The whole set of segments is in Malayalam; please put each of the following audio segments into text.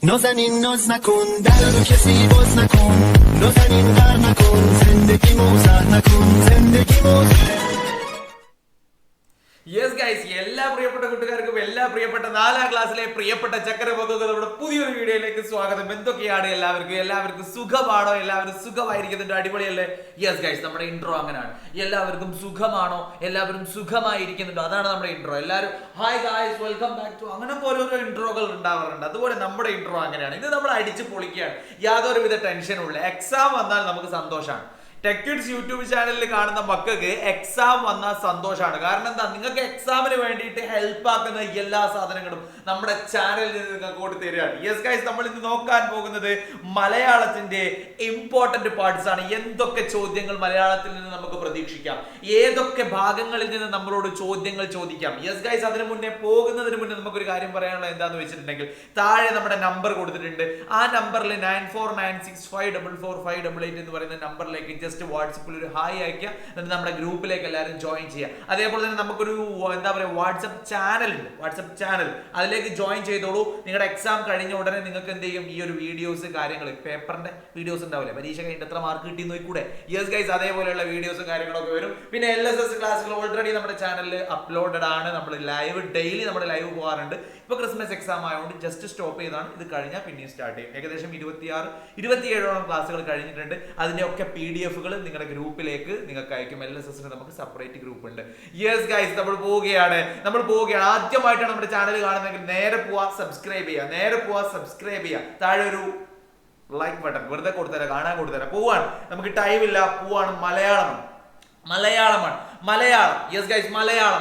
نازنین ناز نکن در رو کسی باز نکن نازنین غر نکن زندگی موزه نکن زندگی موزه യെസ് ഗൈസ്, എല്ലാ പ്രിയപ്പെട്ട കൂട്ടുകാർക്കും എല്ലാ പ്രിയപ്പെട്ട 4ാം ക്ലാസ്സിലെ പ്രിയപ്പെട്ട ചക്കരപൊക്കങ്ങളുടെ പുതിയൊരു വീഡിയോയിലേക്ക് സ്വാഗതം. എന്തൊക്കെയാണ് എല്ലാവർക്കും സുഖമാണോ? എല്ലാവരും സുഖമായിരിക്കുന്നുണ്ട്, അടിപൊളിയല്ലേ? യെസ് ഗൈസ്, നമ്മുടെ ഇൻട്രോ അങ്ങനെയാണ്. എല്ലാവർക്കും സുഖമാണോ? എല്ലാവരും സുഖമായിരിക്കുന്നുണ്ടോ? അതാണ് നമ്മുടെ ഇൻട്രോ. എല്ലാവരും hi guys, welcome back to, അങ്ങനെ ഓരോരോ ഇൻട്രോകൾ ഉണ്ടാവാറുണ്ട്. അതുപോലെ നമ്മുടെ ഇൻട്രോ അങ്ങനെയാണ്. ഇത് നമ്മൾ അടിച്ച് പൊളിക്കുകയാണ്, യാതൊരുവിധ ടെൻഷനും ഇല്ല. എക്സാം വന്നാൽ നമുക്ക് സന്തോഷമാണ്. ടെക് കിഡ്സ് യൂട്യൂബ് ചാനലിൽ കാണുന്ന മക്കൾക്ക് എക്സാം വന്നാൽ സന്തോഷമാണ്. കാരണം എന്താ, നിങ്ങൾക്ക് എക്സാമിന് വേണ്ടിയിട്ട് ഹെൽപ്പ് ആക്കുന്ന എല്ലാ സാധനങ്ങളും നമ്മുടെ ചാനലിൽ നിന്ന് നിങ്ങൾക്ക് കൊണ്ട് തരികയാണ്. യെസ് ഗൈസ്, നമ്മൾ ഇന്ന് നോക്കാൻ പോകുന്നത് മലയാളത്തിന്റെ ഇമ്പോർട്ടന്റ് പാർട്സ് ആണ്. എന്തൊക്കെ ചോദ്യങ്ങൾ മലയാളത്തിൽ നിന്ന് നമുക്ക് പ്രതീക്ഷിക്കാം, ഏതൊക്കെ ഭാഗങ്ങളിൽ നിന്ന് നമ്മളോട് ചോദ്യങ്ങൾ ചോദിക്കാം. യെസ് ഗൈസ്, പോകുന്നതിന് മുന്നേ നമുക്കൊരു കാര്യം പറയാനുള്ളത് എന്താന്ന് വെച്ചിട്ടുണ്ടെങ്കിൽ, താഴെ നമ്മുടെ നമ്പർ കൊടുത്തിട്ടുണ്ട്. ആ നമ്പറിൽ 9496544588 എന്ന് പറയുന്ന നമ്പറിലേക്ക് ജസ്റ്റ് വാട്സപ്പിൽ ഒരു ഹായ് അയക്കുക. എന്നിട്ട് നമ്മുടെ ഗ്രൂപ്പിലേക്ക് എല്ലാവരും ജോയിൻ ചെയ്യുക. അതേപോലെ തന്നെ നമുക്കൊരു വാട്സപ്പ് ചാനൽ ഉണ്ട്. വാട്സപ്പ് ചാനൽ, അതിലേക്ക് ജോയിൻ ചെയ്തോളൂ. നിങ്ങളുടെ എക്സാം കഴിഞ്ഞ ഉടനെ നിങ്ങൾക്ക് എന്ത് ചെയ്യും, ഈ ഒരു വീഡിയോസ് കാര്യങ്ങൾ, പേപ്പറിന്റെ വീഡിയോസ് ഉണ്ടാവില്ലേ, പരീക്ഷ കഴിഞ്ഞിട്ട് എത്ര മാർക്ക് കിട്ടി നോക്കൂടെ. യെസ് ഗൈസ്, അതേപോലെയുള്ള വീഡിയോസും കാര്യങ്ങളൊക്കെ വരും. പിന്നെ LSS ക്ലാസ്സുകൾ ഓൾറെഡി നമ്മുടെ ചാനലിൽ അപ്ലോഡഡ് ആണ്. നമ്മൾ ഡെയിലി നമ്മുടെ ലൈവ് പോകാറുണ്ട്. ഇപ്പൊ ക്രിസ്മസ് എക്സാം ആയതുകൊണ്ട് ജസ്റ്റ് സ്റ്റോപ്പ് ചെയ്താണ്. ഇത് കഴിഞ്ഞാൽ പിന്നെയും സ്റ്റാർട്ട് ചെയ്യും. ഏകദേശം 26-27 ക്ലാസ്സുകൾ കഴിഞ്ഞിട്ടുണ്ട്. അതിന്റെ ഒക്കെ PDF നിങ്ങളുടെ ഗ്രൂപ്പിലേക്ക് നിങ്ങൾക്ക് അയക്കും. LSSന് നമുക്ക് സെപ്പറേറ്റ് ഗ്രൂപ്പ് ഉണ്ട്. യെസ് ഗൈസ്, നമ്മൾ പോവുകയാണ്. ആദ്യമായിട്ടാണ് നമ്മുടെ ചാനൽ കാണുന്നതെങ്കിൽ നേരെ പോവാ സബ്സ്ക്രൈബ് ചെയ്യുക. താഴെ ഒരു ലൈക്ക് ബട്ടൺ വെറുതെ കൊടുത്തരാം, കാണാൻ കൊടുത്തരാം. പോവാണ്, നമുക്ക് ടൈമില്ല, പോവാണ്. മലയാളമാണ്. യെസ് ഗൈസ്,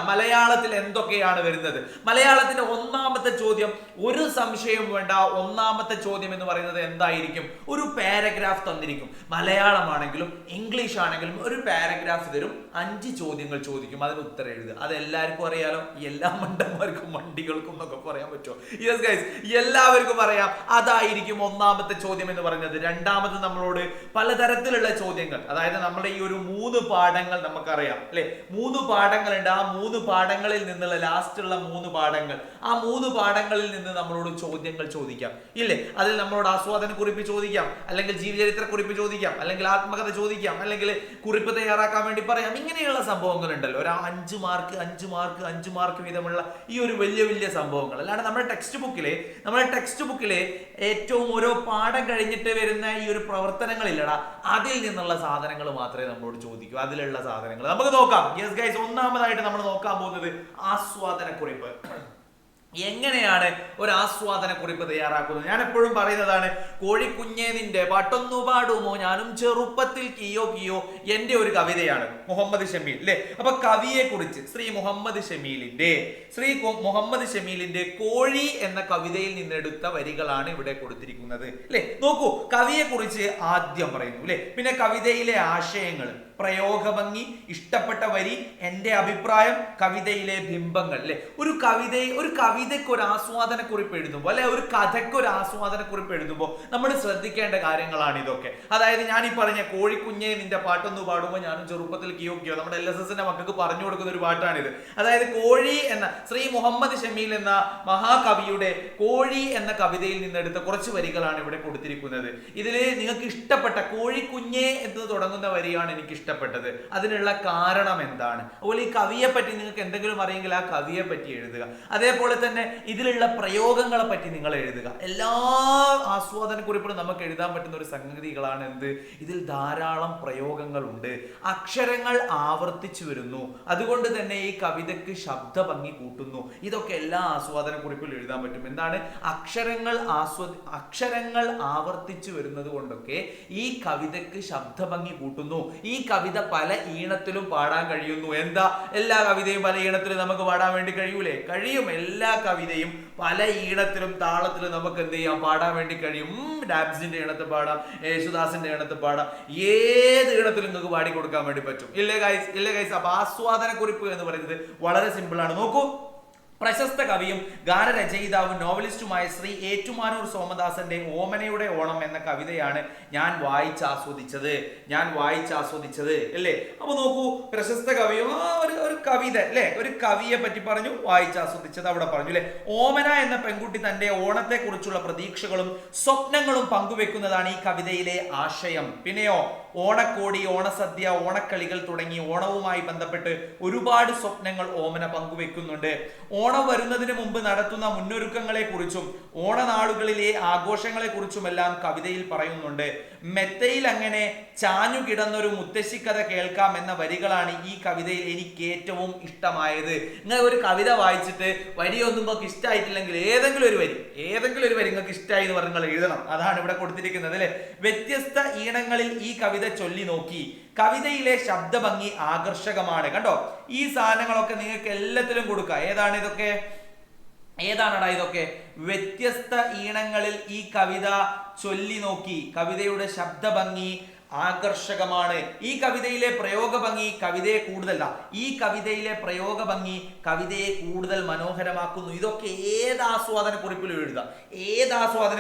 മലയാളത്തിൽ എന്തൊക്കെയാണ് വരുന്നത്? മലയാളത്തിന്റെ ഒന്നാമത്തെ ചോദ്യം, ഒരു സംശയവും വേണ്ട, ഒന്നാമത്തെ ചോദ്യം എന്ന് പറയുന്നത് എന്തായിരിക്കും? ഒരു പാരഗ്രാഫ് തന്നിരിക്കും. മലയാളമാണെങ്കിലും ഇംഗ്ലീഷ് ആണെങ്കിലും ഒരു പാരഗ്രാഫ് തരും. 5 ചോദ്യങ്ങൾ ചോദിക്കും, അതിന് ഉത്തരം എഴുതുക. അത് എല്ലാവർക്കും അറിയാലോ, എല്ലാ മണ്ടന്മാർക്കും മണ്ടികൾക്കും എന്നൊക്കെ പറയാൻ പറ്റുമോ? യെസ് ഗൈസ്, എല്ലാവർക്കും അറിയാം. അതായിരിക്കും ഒന്നാമത്തെ ചോദ്യം എന്ന് പറയുന്നത്. രണ്ടാമത് നമ്മളോട് പലതരത്തിലുള്ള ചോദ്യങ്ങൾ, അതായത് നമ്മുടെ ഈ ഒരു 3 പാഠങ്ങൾ നമുക്കറിയാം അല്ലെ, 3 പാഠങ്ങളുണ്ട്. ആ 3 പാഠങ്ങളിൽ നിന്നുള്ള ലാസ്റ്റുള്ള 3 പാഠങ്ങൾ, ആ 3 പാഠങ്ങളിൽ നിന്ന് നമ്മളോട് ചോദ്യങ്ങൾ ചോദിക്കാം ഇല്ലേ? അതിൽ നമ്മളോട് ആസ്വാദന കുറിപ്പ് ചോദിക്കാം, അല്ലെങ്കിൽ ജീവചരിത്ര കുറിപ്പ് ചോദിക്കാം, അല്ലെങ്കിൽ ആത്മകഥ ചോദിക്കാം, അല്ലെങ്കിൽ കുറിപ്പ് തയ്യാറാക്കാൻ വേണ്ടി പറയാം. ഇങ്ങനെയുള്ള സംഭവങ്ങൾ ഉണ്ടല്ലോ, ഒരു 5 മാർക്ക് വീതമുള്ള ഈ ഒരു വലിയ സംഭവങ്ങൾ. അല്ലാണ്ട് നമ്മുടെ ടെക്സ്റ്റ് ബുക്കിലെ ഏറ്റവും ഓരോ പാഠം കഴിഞ്ഞിട്ട് വരുന്ന ഈ ഒരു പ്രവർത്തനങ്ങളില്ലടാ, അതിൽ നിന്നുള്ള സാധനങ്ങൾ മാത്രമേ നമ്മളോട് ചോദിക്കൂ. അതിലുള്ള സാധനങ്ങൾ നമുക്ക് നോക്കാം. യെസ് ഗൈസ്, ഒന്നാമതായിട്ട് നമ്മൾ നോക്കാൻ പോകുന്നത് ആസ്വാദന കുറിപ്പ്. എങ്ങനെയാണ് ഒരു ആസ്വാദന കുറിപ്പ് തയ്യാറാക്കുന്നത്? ഞാൻ എപ്പോഴും പറയുന്നതാണ്, കോഴിക്കുഞ്ഞേ നിന്റെ പാട്ടൊന്നു പാടുമോ ഞാനും ചെറുപ്പത്തിൽ കിയോ കിയോ, എന്റെ ഒരു കവിതയാണ്. മുഹമ്മദ് ഷമീൽ അല്ലെ. അപ്പൊ കവിയെ കുറിച്ച് ശ്രീ മുഹമ്മദ് ഷമീലിന്റെ കോഴി എന്ന കവിതയിൽ നിന്നെടുത്ത വരികളാണ് ഇവിടെ കൊടുത്തിരിക്കുന്നത് അല്ലെ. നോക്കൂ, കവിയെ കുറിച്ച് ആദ്യം പറയുന്നു അല്ലെ. പിന്നെ കവിതയിലെ ആശയങ്ങൾ, പ്രയോഗഭംഗി, ഇഷ്ടപ്പെട്ട വരി, എന്റെ അഭിപ്രായം, കവിതയിലെ ബിംബങ്ങൾ അല്ലെ. ഒരു കവിതയ്ക്ക് ഒരു ആസ്വാദന കുറിപ്പ് എഴുതുമ്പോൾ, അല്ലെ ഒരു കഥയ്ക്ക് ഒരു ആസ്വാദന കുറിപ്പ് എഴുതുമ്പോൾ നമ്മൾ ശ്രദ്ധിക്കേണ്ട കാര്യങ്ങളാണ് ഇതൊക്കെ. അതായത് ഞാൻ ഈ പറഞ്ഞ കോഴിക്കുഞ്ഞെ നിന്റെ പാട്ടൊന്നു പാടുമ്പോൾ ഞാനും ചെറുപ്പത്തിൽ കിയോ കിയോ, നമ്മുടെ LSSന്റെ മക്കൾക്ക് പറഞ്ഞു കൊടുക്കുന്ന ഒരു പാട്ടാണിത്. അതായത് കോഴി എന്ന ശ്രീ മുഹമ്മദ് ഷമീൽ എന്ന മഹാകവിയുടെ കോഴി എന്ന കവിതയിൽ നിന്നെടുത്ത കുറച്ച് വരികളാണ് ഇവിടെ കൊടുത്തിരിക്കുന്നത്. ഇതില് നിങ്ങൾക്ക് ഇഷ്ടപ്പെട്ട കോഴിക്കുഞ്ഞെ എന്ന് തുടങ്ങുന്ന വരിയാണ് എനിക്ക് ഇഷ്ടപ്പെട്ടത്. അതിനുള്ള കാരണം എന്താണ്? അതുപോലെ ഈ കവിയെ പറ്റി നിങ്ങൾക്ക് എന്തെങ്കിലും അറിയെങ്കിൽ ആ കവിയെ പറ്റി എഴുതുക. അതേപോലെ തന്നെ ഇതിലുള്ള പ്രയോഗങ്ങളെ പറ്റി നിങ്ങൾ എഴുതുക. എല്ലാ ആസ്വാദന കുറിപ്പിലും നമുക്ക് എഴുതാൻ പറ്റുന്ന ഒരു സംഗതികളാണ് എന്ത്? ഇതിൽ ധാരാളം പ്രയോഗങ്ങളുണ്ട്, അക്ഷരങ്ങൾ ആവർത്തിച്ചു വരുന്നു, അതുകൊണ്ട് തന്നെ ഈ കവിതയ്ക്ക് ശബ്ദ ഭംഗി കൂട്ടുന്നു. ഇതൊക്കെ എല്ലാ ആസ്വാദന കുറിപ്പിലും എഴുതാൻ പറ്റും. എന്താണ്? അക്ഷരങ്ങൾ ആവർത്തിച്ചു വരുന്നത് കൊണ്ടൊക്കെ ഈ കവിതയ്ക്ക് ശബ്ദ ഭംഗി കൂട്ടുന്നു. ഈ കവിത പല ഈണത്തിലും പാടാൻ കഴിയുന്നു. എന്താ, എല്ലാ കവിതയും പല ഈണത്തിലും നമുക്ക് പാടാൻ വേണ്ടി കഴിയൂലേ? കഴിയും. എല്ലാ കവിതയും പല ഈണത്തിലും താളത്തിലും നമുക്ക് എന്ത് ചെയ്യാം, പാടാൻ വേണ്ടി കഴിയും. ഡാബ്സിന്റെ ഈണത്തിൽ പാടാം, യേശുദാസിന്റെ ഈണത്തിൽ പാടാം, ഏത് ഈണത്തിലും നിങ്ങൾക്ക് പാടി കൊടുക്കാൻ വേണ്ടി പറ്റും. ഇല്ലേ ഗൈസ്? അപ്പൊ ആസ്വാദന കുറിപ്പ് എന്ന് പറയുന്നത് വളരെ സിമ്പിൾ ആണ്. നോക്കൂ, പ്രശസ്ത കവിയും ഗാനരചയിതാവും നോവലിസ്റ്റുമായ ശ്രീ ഏറ്റുമാനൂർ സോമദാസന്റെ ഓമനയുടെ ഓണം എന്ന കവിതയാണ് ഞാൻ വായിച്ചാസ്വദിച്ചത് അല്ലേ. അപ്പൊ നോക്കൂ, പ്രശസ്ത കവിയും ഒരു കവിത അല്ലെ, ഒരു കവിയെ പറ്റി പറഞ്ഞു, വായിച്ചാസ്വദിച്ചത് അവിടെ പറഞ്ഞു അല്ലെ. ഓമന എന്ന പെൺകുട്ടി തന്റെ ഓണത്തെ കുറിച്ചുള്ള പ്രതീക്ഷകളും സ്വപ്നങ്ങളും പങ്കുവെക്കുന്നതാണ് ഈ കവിതയിലെ ആശയം. പിന്നെയോ ഓണക്കോടി, ഓണസദ്യ, ഓണക്കളികൾ തുടങ്ങി ഓണവുമായി ബന്ധപ്പെട്ട് ഒരുപാട് സ്വപ്നങ്ങൾ ഓമന പങ്കുവെക്കുന്നുണ്ട്. ഓണം വരുന്നതിന് മുമ്പ് നടത്തുന്ന മുന്നൊരുക്കങ്ങളെ കുറിച്ചും ഓണനാളുകളിലെ ആഘോഷങ്ങളെ കുറിച്ചുമെല്ലാം കവിതയിൽ പറയുന്നുണ്ട്. മെത്തയിൽ അങ്ങനെ ചാഞ്ഞു കിടന്നൊരു മുത്തശ്ശിക്കഥ കേൾക്കാം എന്ന വരികളാണ് ഈ കവിതയിൽ എനിക്ക് ഏറ്റവും ഇഷ്ടമായത്. നിങ്ങൾ ഒരു കവിത വായിച്ചിട്ട് വരിയൊന്നും നിങ്ങൾക്ക് ഇഷ്ടമായിട്ടില്ലെങ്കിൽ ഏതെങ്കിലും ഒരു വരി നിങ്ങൾക്ക് ഇഷ്ടമായി എന്ന് പറഞ്ഞ് നിങ്ങൾ എഴുതണം. അതാണ് ഇവിടെ കൊടുത്തിരിക്കുന്നത് അല്ലെ. വ്യത്യസ്ത ഈണങ്ങളിൽ ഈ കവിത ചൊല്ലി നോക്കി. കവിതയിലെ ശബ്ദഭംഗി ആകർഷകമാണ്. കണ്ടോ, ഈ സാധനങ്ങളൊക്കെ നിങ്ങൾക്ക് എല്ലാത്തിലും കൊടുക്കുക. ഏതാണടാ ഇതൊക്കെ? വ്യത്യസ്ത ഈണങ്ങളിൽ ഈ കവിത ചൊല്ലി നോക്കി. കവിതയുടെ ശബ്ദഭംഗി ആകർഷകമാണ്. ഈ കവിതയിലെ പ്രയോഗഭംഗി കവിതയെ കൂടുതൽ മനോഹരമാക്കുന്നു. ഇതൊക്കെ ഏത് ആസ്വാദന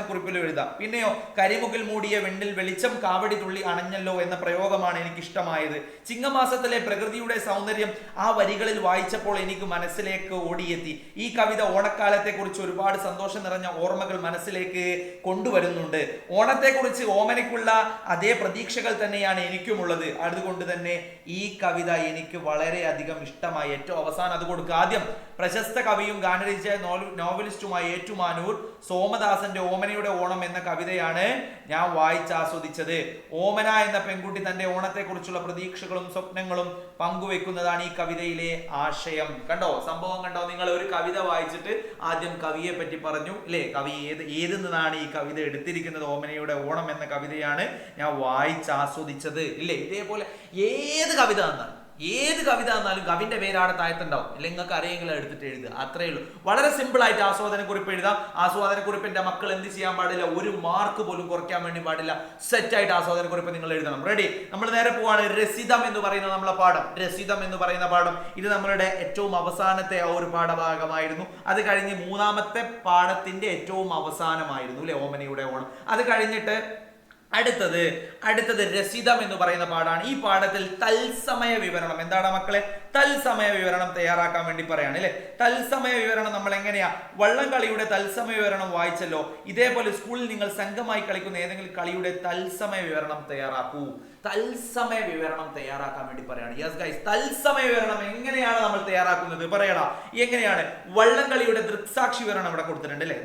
കുറിപ്പിലും എഴുതാം. പിന്നെയോ കരിമുകിൽ മൂടിയ വെണ്ണിൽ വെളിച്ചം കാവടി തുള്ളി അണഞ്ഞല്ലോ എന്ന പ്രയോഗമാണ് എനിക്ക് ഇഷ്ടമായത്. ചിങ്ങമാസത്തിലെ പ്രകൃതിയുടെ സൗന്ദര്യം ആ വരികളിൽ വായിച്ചപ്പോൾ എനിക്ക് മനസ്സിലേക്ക് ഓടിയെത്തി. ഈ കവിത ഓണക്കാലത്തെ കുറിച്ച് ഒരുപാട് സന്തോഷം നിറഞ്ഞ ഓർമ്മകൾ മനസ്സിലേക്ക് കൊണ്ടുവരുന്നുണ്ട്. ഓണത്തെക്കുറിച്ച് ഓമനയ്ക്കുള്ള അതേ പ്രതീക്ഷ തന്നെയാണ് എനിക്കുമുള്ളത്. അതുകൊണ്ട് തന്നെ ഈ കവിത എനിക്ക് വളരെയധികം ഇഷ്ടമായി. ഏറ്റവും അവസാനം അത് കൊടുക്കുക. ആദ്യം പ്രശസ്ത കവിയും ഗാനരചന നോവലിസ്റ്റുമായ ഏറ്റുമാനൂർ സോമദാസന്റെ ഓമനയുടെ ഓണം എന്ന കവിതയാണ് ഞാൻ വായിച്ചാസ്വദിച്ചത്. ഓമന എന്ന പെൺകുട്ടി തന്റെ ഓണത്തെക്കുറിച്ചുള്ള പ്രതീക്ഷകളും സ്വപ്നങ്ങളും പങ്കുവെക്കുന്നതാണ് ഈ കവിതയിലെ ആശയം. കണ്ടോ സംഭവം കണ്ടോ? നിങ്ങൾ ഒരു കവിത വായിച്ചിട്ട് ആദ്യം കവിയെ പറ്റി പറഞ്ഞു അല്ലേ. കവി ഏതിൽ നിന്നാണ് ഈ കവിത എടുത്തിരിക്കുന്നത്? ഓമനയുടെ ഓണം എന്ന കവിതയാണ് ഞാൻ വായിച്ചാസ്വദിച്ചത് ഇല്ലേ. ഇതേപോലെ ഏത് കവിത തന്നാലും കവിന്റെ പേരാണ് താഴത്തുണ്ടാവും. ഇല്ല നിങ്ങൾക്ക് അറിയെങ്കിലും എടുത്തിട്ട് എഴുതുക, അത്രയേ ഉള്ളൂ. വളരെ സിമ്പിൾ ആയിട്ട് ആസ്വാദനക്കുറിപ്പ് എഴുതാം. ആസ്വാദനക്കുറിപ്പിന്റെ മക്കൾ എന്ത് ചെയ്യാൻ പാടില്ല? ഒരു മാർക്ക് പോലും കുറയ്ക്കാൻ വേണ്ടി പാടില്ല. സെറ്റ് ആയിട്ട് ആസ്വാദനക്കുറിപ്പ് നിങ്ങൾ എഴുതണം. റെഡി? നമ്മൾ നേരെ പോവാണ്. രസിതം എന്ന് പറയുന്ന നമ്മളെ പാഠം. ഇത് നമ്മളുടെ ഏറ്റവും അവസാനത്തെ ആ ഒരു പാഠഭാഗമായിരുന്നു. അത് കഴിഞ്ഞ് മൂന്നാമത്തെ പാഠത്തിന്റെ ഏറ്റവും അവസാനമായിരുന്നു അല്ലെ ഓമനയുടെ ഓണം. അത് കഴിഞ്ഞിട്ട് അടുത്തത് രസിതം എന്ന് പറയുന്ന പാഠാണ്. ഈ പാഠത്തിൽ തത്സമയ വിവരണം. എന്താണ് മക്കളെ? തത്സമയ വിവരണം തയ്യാറാക്കാൻ വേണ്ടി പറയാണ് അല്ലെ. തത്സമയ വിവരണം നമ്മൾ എങ്ങനെയാ? വള്ളംകളിയുടെ തത്സമയ വിവരണം വായിച്ചല്ലോ. ഇതേപോലെ സ്കൂളിൽ നിങ്ങൾ സംഘമായി കളിക്കുന്ന ഏതെങ്കിലും കളിയുടെ തത്സമയ വിവരണം തയ്യാറാക്കൂ. തത്സമയ വിവരണം തയ്യാറാക്കാൻ വേണ്ടി പറയാണ്. യെസ് ഗൈസ്, തത്സമയ വിവരണം എങ്ങനെയാണ് നമ്മൾ തയ്യാറാക്കുന്നത്? പറയടാ എങ്ങനെയാണ്? വള്ളംകളിയുടെ ദൃക്സാക്ഷി വിവരണം ഇവിടെ കൊടുത്തിട്ടുണ്ട് അല്ലെ.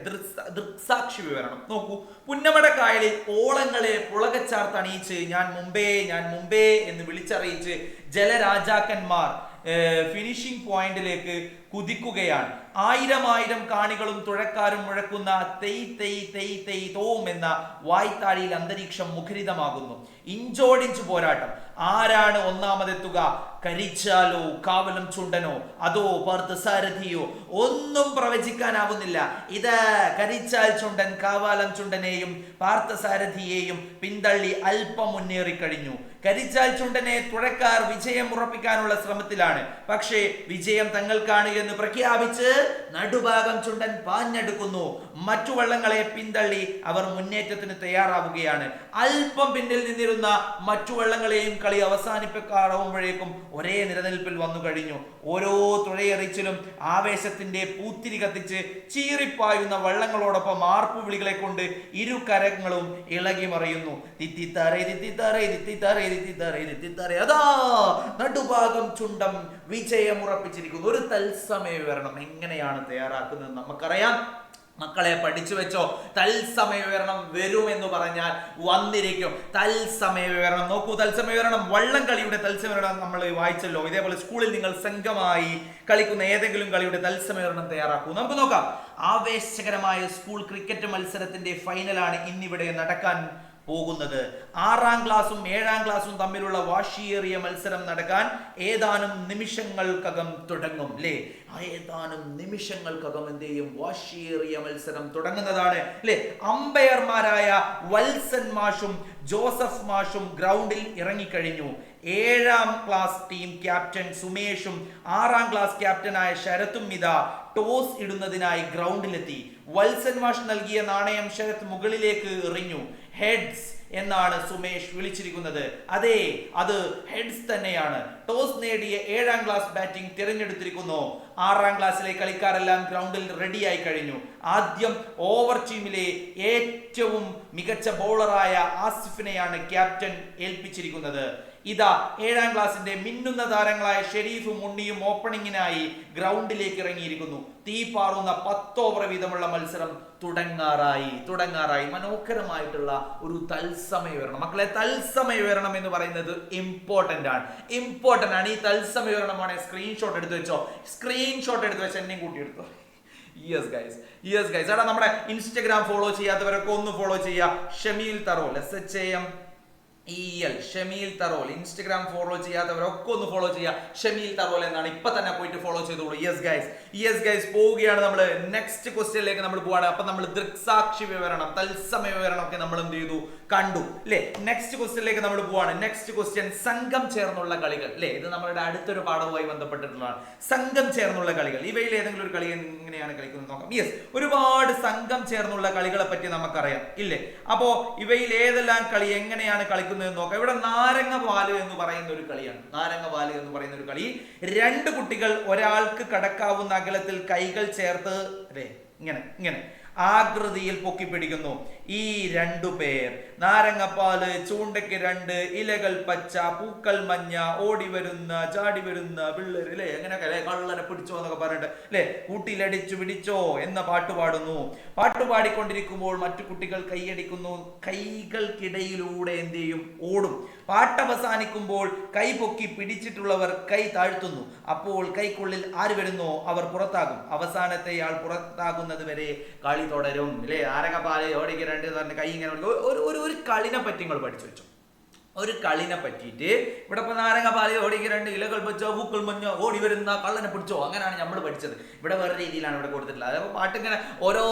ദൃക്സാക്ഷി വിവരണം നോക്കൂ. പുന്നമട കായലിൽ ഓളങ്ങളെ പുളകച്ചാർത്തണിയിച്ച് ഞാൻ മുമ്പേ എന്ന് വിളിച്ചറിയിച്ച് ജലരാജാക്കന്മാർ ഫിനിഷിംഗ് പോയിന്റിലേക്ക് കുതിക്കുകയാണ്. ആയിരം കാണികളും തുഴക്കാരും മുഴക്കുന്ന തെയ് തെയ് തെയ് തെയ് തോം എന്ന വായ്ത്താഴിയിൽ അന്തരീക്ഷം മുഖരിതമാകുന്നു. ഇഞ്ചോടിഞ്ച് പോരാട്ടം. ആരാണ് ഒന്നാമതെത്തുക? കരിച്ചാലോ കാവലം ചുണ്ടനോ അതോ പാർത്ഥസാരഥിയോ? ഒന്നും പ്രവചിക്കാനാവുന്നില്ല. ഇത് കരിച്ചാൽ ചുണ്ടൻ കാവാലം ചുണ്ടനെയും പാർത്ഥസാരഥിയെയും പിന്തള്ളി അല്പം മുന്നേറിക്കഴിഞ്ഞു. കരിച്ചാൽ ചുണ്ടനെ തുഴക്കാർ വിജയം ഉറപ്പിക്കാനുള്ള ശ്രമത്തിലാണ്. പക്ഷേ വിജയം തങ്ങൾക്കാണ് എന്ന് പ്രഖ്യാപിച്ച് നടുഭാഗം ചുണ്ടൻ പാഞ്ഞെടുക്കുന്നു. മറ്റു വള്ളങ്ങളെ പിന്തള്ളി അവർ മുന്നേറ്റത്തിന് തയ്യാറാവുകയാണ്. അല്പം പിന്നിൽ നിന്നിരുന്ന മറ്റു വള്ളങ്ങളെയും കളി അവസാനിപ്പിക്കാറാവുമ്പോഴേക്കും ഒരേ നിലനിൽപ്പിൽ വന്നു കഴിഞ്ഞു. ഓരോ തുഴയെറിച്ചിലും ആവേശത്തിന്റെ പൂത്തിരി കത്തിച്ച് ചീറിപ്പായുന്ന വള്ളങ്ങളോടൊപ്പം ആർപ്പു വിളികളെ കൊണ്ട് ഇരു കരങ്ങളും ഇളകി മറിയുന്നു. അതാ നടുഭാഗം ചുണ്ടം വിജയം ഉറപ്പിച്ചിരിക്കുന്നു. ഒരു തത്സമയ വിവരണം എങ്ങനെയാണ് തയ്യാറാക്കുന്നത് നമുക്കറിയാം. മക്കളെ പഠിച്ചു വെച്ചോ. തത്സമയ വിവരണം വരുമെന്ന് പറഞ്ഞാൽ വന്നിരിക്കും. തത്സമയ വിവരണം നോക്കൂ. തത്സമയ വിവരണം വള്ളംകളിയുടെ തത്സമയ വിവരണം നമ്മൾ വായിച്ചല്ലോ. ഇതേപോലെ സ്കൂളിൽ നിങ്ങൾ സംഘമായി കളിക്കുന്ന ഏതെങ്കിലും കളിയുടെ തത്സമയ വിവരണം തയ്യാറാക്കൂ. നമുക്ക് നോക്കാം. ആവേശകരമായ സ്കൂൾ ക്രിക്കറ്റ് മത്സരത്തിന്റെ ഫൈനലാണ് ഇന്നിവിടെ നടക്കാൻ പോകുന്നത്. 6ാം ക്ലാസ്സും 7ാം ക്ലാസ്സും തമ്മിലുള്ള വാശിയേറിയ മത്സരം നടക്കാൻ ഏതാനും നിമിഷങ്ങൾക്കകം തുടങ്ങും അല്ലേ. ഏതാനും നിമിഷങ്ങൾക്കകം എന്ത് ചെയ്യും? വാശിയേറിയ മത്സരം തുടങ്ങുന്നതാണ് അല്ലെ. അമ്പയർമാരായ വത്സൻ മാഷും ജോസഫ് മാഷും ഗ്രൗണ്ടിൽ ഇറങ്ങിക്കഴിഞ്ഞു. 7ാം ക്ലാസ് ടീം ക്യാപ്റ്റൻ സുമേഷും 6ാം ക്ലാസ് ക്യാപ്റ്റനായ ശരത്തും ഇതാ ടോസ് ഇടുന്നതിനായി ഗ്രൗണ്ടിലെത്തി. വത്സൻ മാഷ് നൽകിയ നാണയം ശരത് മുകളിലേക്ക് എറിഞ്ഞു. ഹെഡ്സ് എന്നാണ് സുമേഷ് വിളിച്ചിരിക്കുന്നത്. അതെ, അത് ഹെഡ്സ് തന്നെയാണ്. ടോസ് നേടിയ 7ാം ക്ലാസ് ബാറ്റിംഗ് തിരഞ്ഞെടുത്തിരിക്കുന്നു. 6ാം ക്ലാസ്സിലെ കളിക്കാരെല്ലാം ഗ്രൗണ്ടിൽ റെഡിയായി കഴിഞ്ഞു. ആദ്യം ഓവർ ടീമിലെ ഏറ്റവും മികച്ച ബൗളറായ ആസിഫിനെയാണ് ക്യാപ്റ്റൻ ഏൽപ്പിച്ചിരിക്കുന്നത്. ഇതാ 7ാം ക്ലാസിന്റെ മിന്നുന്ന താരങ്ങളായ ഷെരീഫും ഉണ്ണിയും ഓപ്പണിങ്ങിനായി ഗ്രൗണ്ടിലേക്ക് ഇറങ്ങിയിരിക്കുന്നു. തീ പാറുന്ന 10 ഓവർ വീതമുള്ള മത്സരം തുടങ്ങാറായി. മനോഹരമായിട്ടുള്ള ഒരു തത്സമയ വിവരണം മക്കളെ. തത്സമയ വിവരണം എന്ന് പറയുന്നത് ഇമ്പോർട്ടന്റ് ആണ്. ഈ തത്സമയ വിവരണമാണ്. സ്ക്രീൻഷോട്ട് എടുത്ത് വെച്ചോ. എന്നെയും കൂട്ടിയെടുത്തോ. Yes guys. എടാ, നമ്മുടെ ഇൻസ്റ്റഗ്രാം ഫോളോ ചെയ്യാത്തവരൊക്കെ ഒന്ന് ഫോളോ ചെയ്യുക. Shameel Tharol, SHAMEEL, Shameel Tharol. Instagram follow ചെയ്യാത്തവരൊക്കെ ഒന്ന് ഫോളോ ചെയ്യുക. ഷമീൽ തറോൽ എന്നാണ്. ഇപ്പൊ തന്നെ പോയിട്ട് ഫോളോ ചെയ്തോളൂ. യെസ് ഗൈസ് പോവുകയാണ്. നമ്മൾ നെക്സ്റ്റ് ക്വസ്റ്റ്യനിലേക്ക് നമ്മൾ പോവാണ്. അപ്പൊ നമ്മൾ ദൃക്സാക്ഷി വിവരണം, തത്സമയ വിവരണം ഒക്കെ നമ്മൾ എന്ത് ചെയ്തു, കണ്ടു അല്ലേ. നെക്സ്റ്റ് ക്വസ്റ്റ്യനിലേക്ക് നമ്മൾ പോവാണ്. നെക്സ്റ്റ് ക്വസ്റ്റ്യൻ സംഘം ചേർന്നുള്ള കളികൾ അല്ലേ. ഇത് നമ്മളുടെ അടുത്തൊരു പാഠവുമായി ബന്ധപ്പെട്ടിട്ടുള്ളതാണ്. സംഘം ചേർന്നുള്ള കളികൾ. ഇവയിൽ ഏതെങ്കിലും ഒരു കളി എങ്ങനെയാണ് കളിക്കുന്നത് നോക്കാം. യെസ്, ഒരുപാട് സംഘം ചേർന്നുള്ള കളികളെ പറ്റി നമുക്കറിയാം ഇല്ലേ. അപ്പോ ഇവയിൽ ഏതെല്ലാം കളി എങ്ങനെയാണ് കളിക്കുന്നത് നോക്കാം. ഇവിടെ നാരങ്ങ പാല് എന്ന് പറയുന്ന ഒരു കളിയാണ്. രണ്ട് കുട്ടികൾ ഒരാൾക്ക് കടക്കാവുന്ന അകലത്തിൽ കൈകൾ ചേർത്ത് ഇങ്ങനെ ആകൃതിയിൽ പൊക്കിപ്പിടിക്കുന്നു. ഈ 2 പേർ നാരങ്ങപ്പാല്, ചൂണ്ടയ്ക്ക് 2 ഇലകൾ പച്ച, പൂക്കൾ മഞ്ഞ, ഓടി വരുന്ന ചാടി വരുന്ന പിള്ളേർ അല്ലെ, അങ്ങനെയൊക്കെ അല്ലെ, കള്ളനെ പിടിച്ചോ എന്നൊക്കെ പറഞ്ഞിട്ട് അല്ലെ, കൂട്ടിലടിച്ചു പിടിച്ചോ എന്ന പാട്ട് പാടുന്നു. പാട്ട് പാടിക്കൊണ്ടിരിക്കുമ്പോൾ മറ്റു കുട്ടികൾ കൈയടിക്കുന്നു. കൈകൾക്കിടയിലൂടെ എന്ത് ചെയ്യും, ഓടും. പാട്ടവസാനിക്കുമ്പോൾ കൈ പൊക്കി പിടിച്ചിട്ടുള്ളവർ കൈ താഴ്ത്തുന്നു. അപ്പോൾ കൈക്കുള്ളിൽ ആര് വരുന്നോ അവർ പുറത്താകും. അവസാനത്തെ ആൾ പുറത്താകുന്നത് വരെ കളി തുടരും അല്ലേ. ആരകപ്പാല് ഓടിക്ക് 2 കൈ ഇങ്ങനെ ഒരു കളിനെ പറ്റി നിങ്ങൾ പഠിച്ചു വെച്ചു. ഒരു കളിനെ പറ്റിയിട്ട് ഇവിടെ ഇപ്പൊ നാരങ്ങ പാല് ഓടിക്ക് 2 ഇലകൾ വെച്ചോ, പൂക്കൾ മഞ്ഞോ, ഓടി വരുന്ന കള്ളനെ പിടിച്ചോ, അങ്ങനെയാണ് നമ്മൾ പഠിച്ചത്. ഇവിടെ വേറെ രീതിയിലാണ് ഇവിടെ കൊടുത്തിട്ടുള്ളത്. അതപ്പോൾ പാട്ട് ഇങ്ങനെ ഓരോ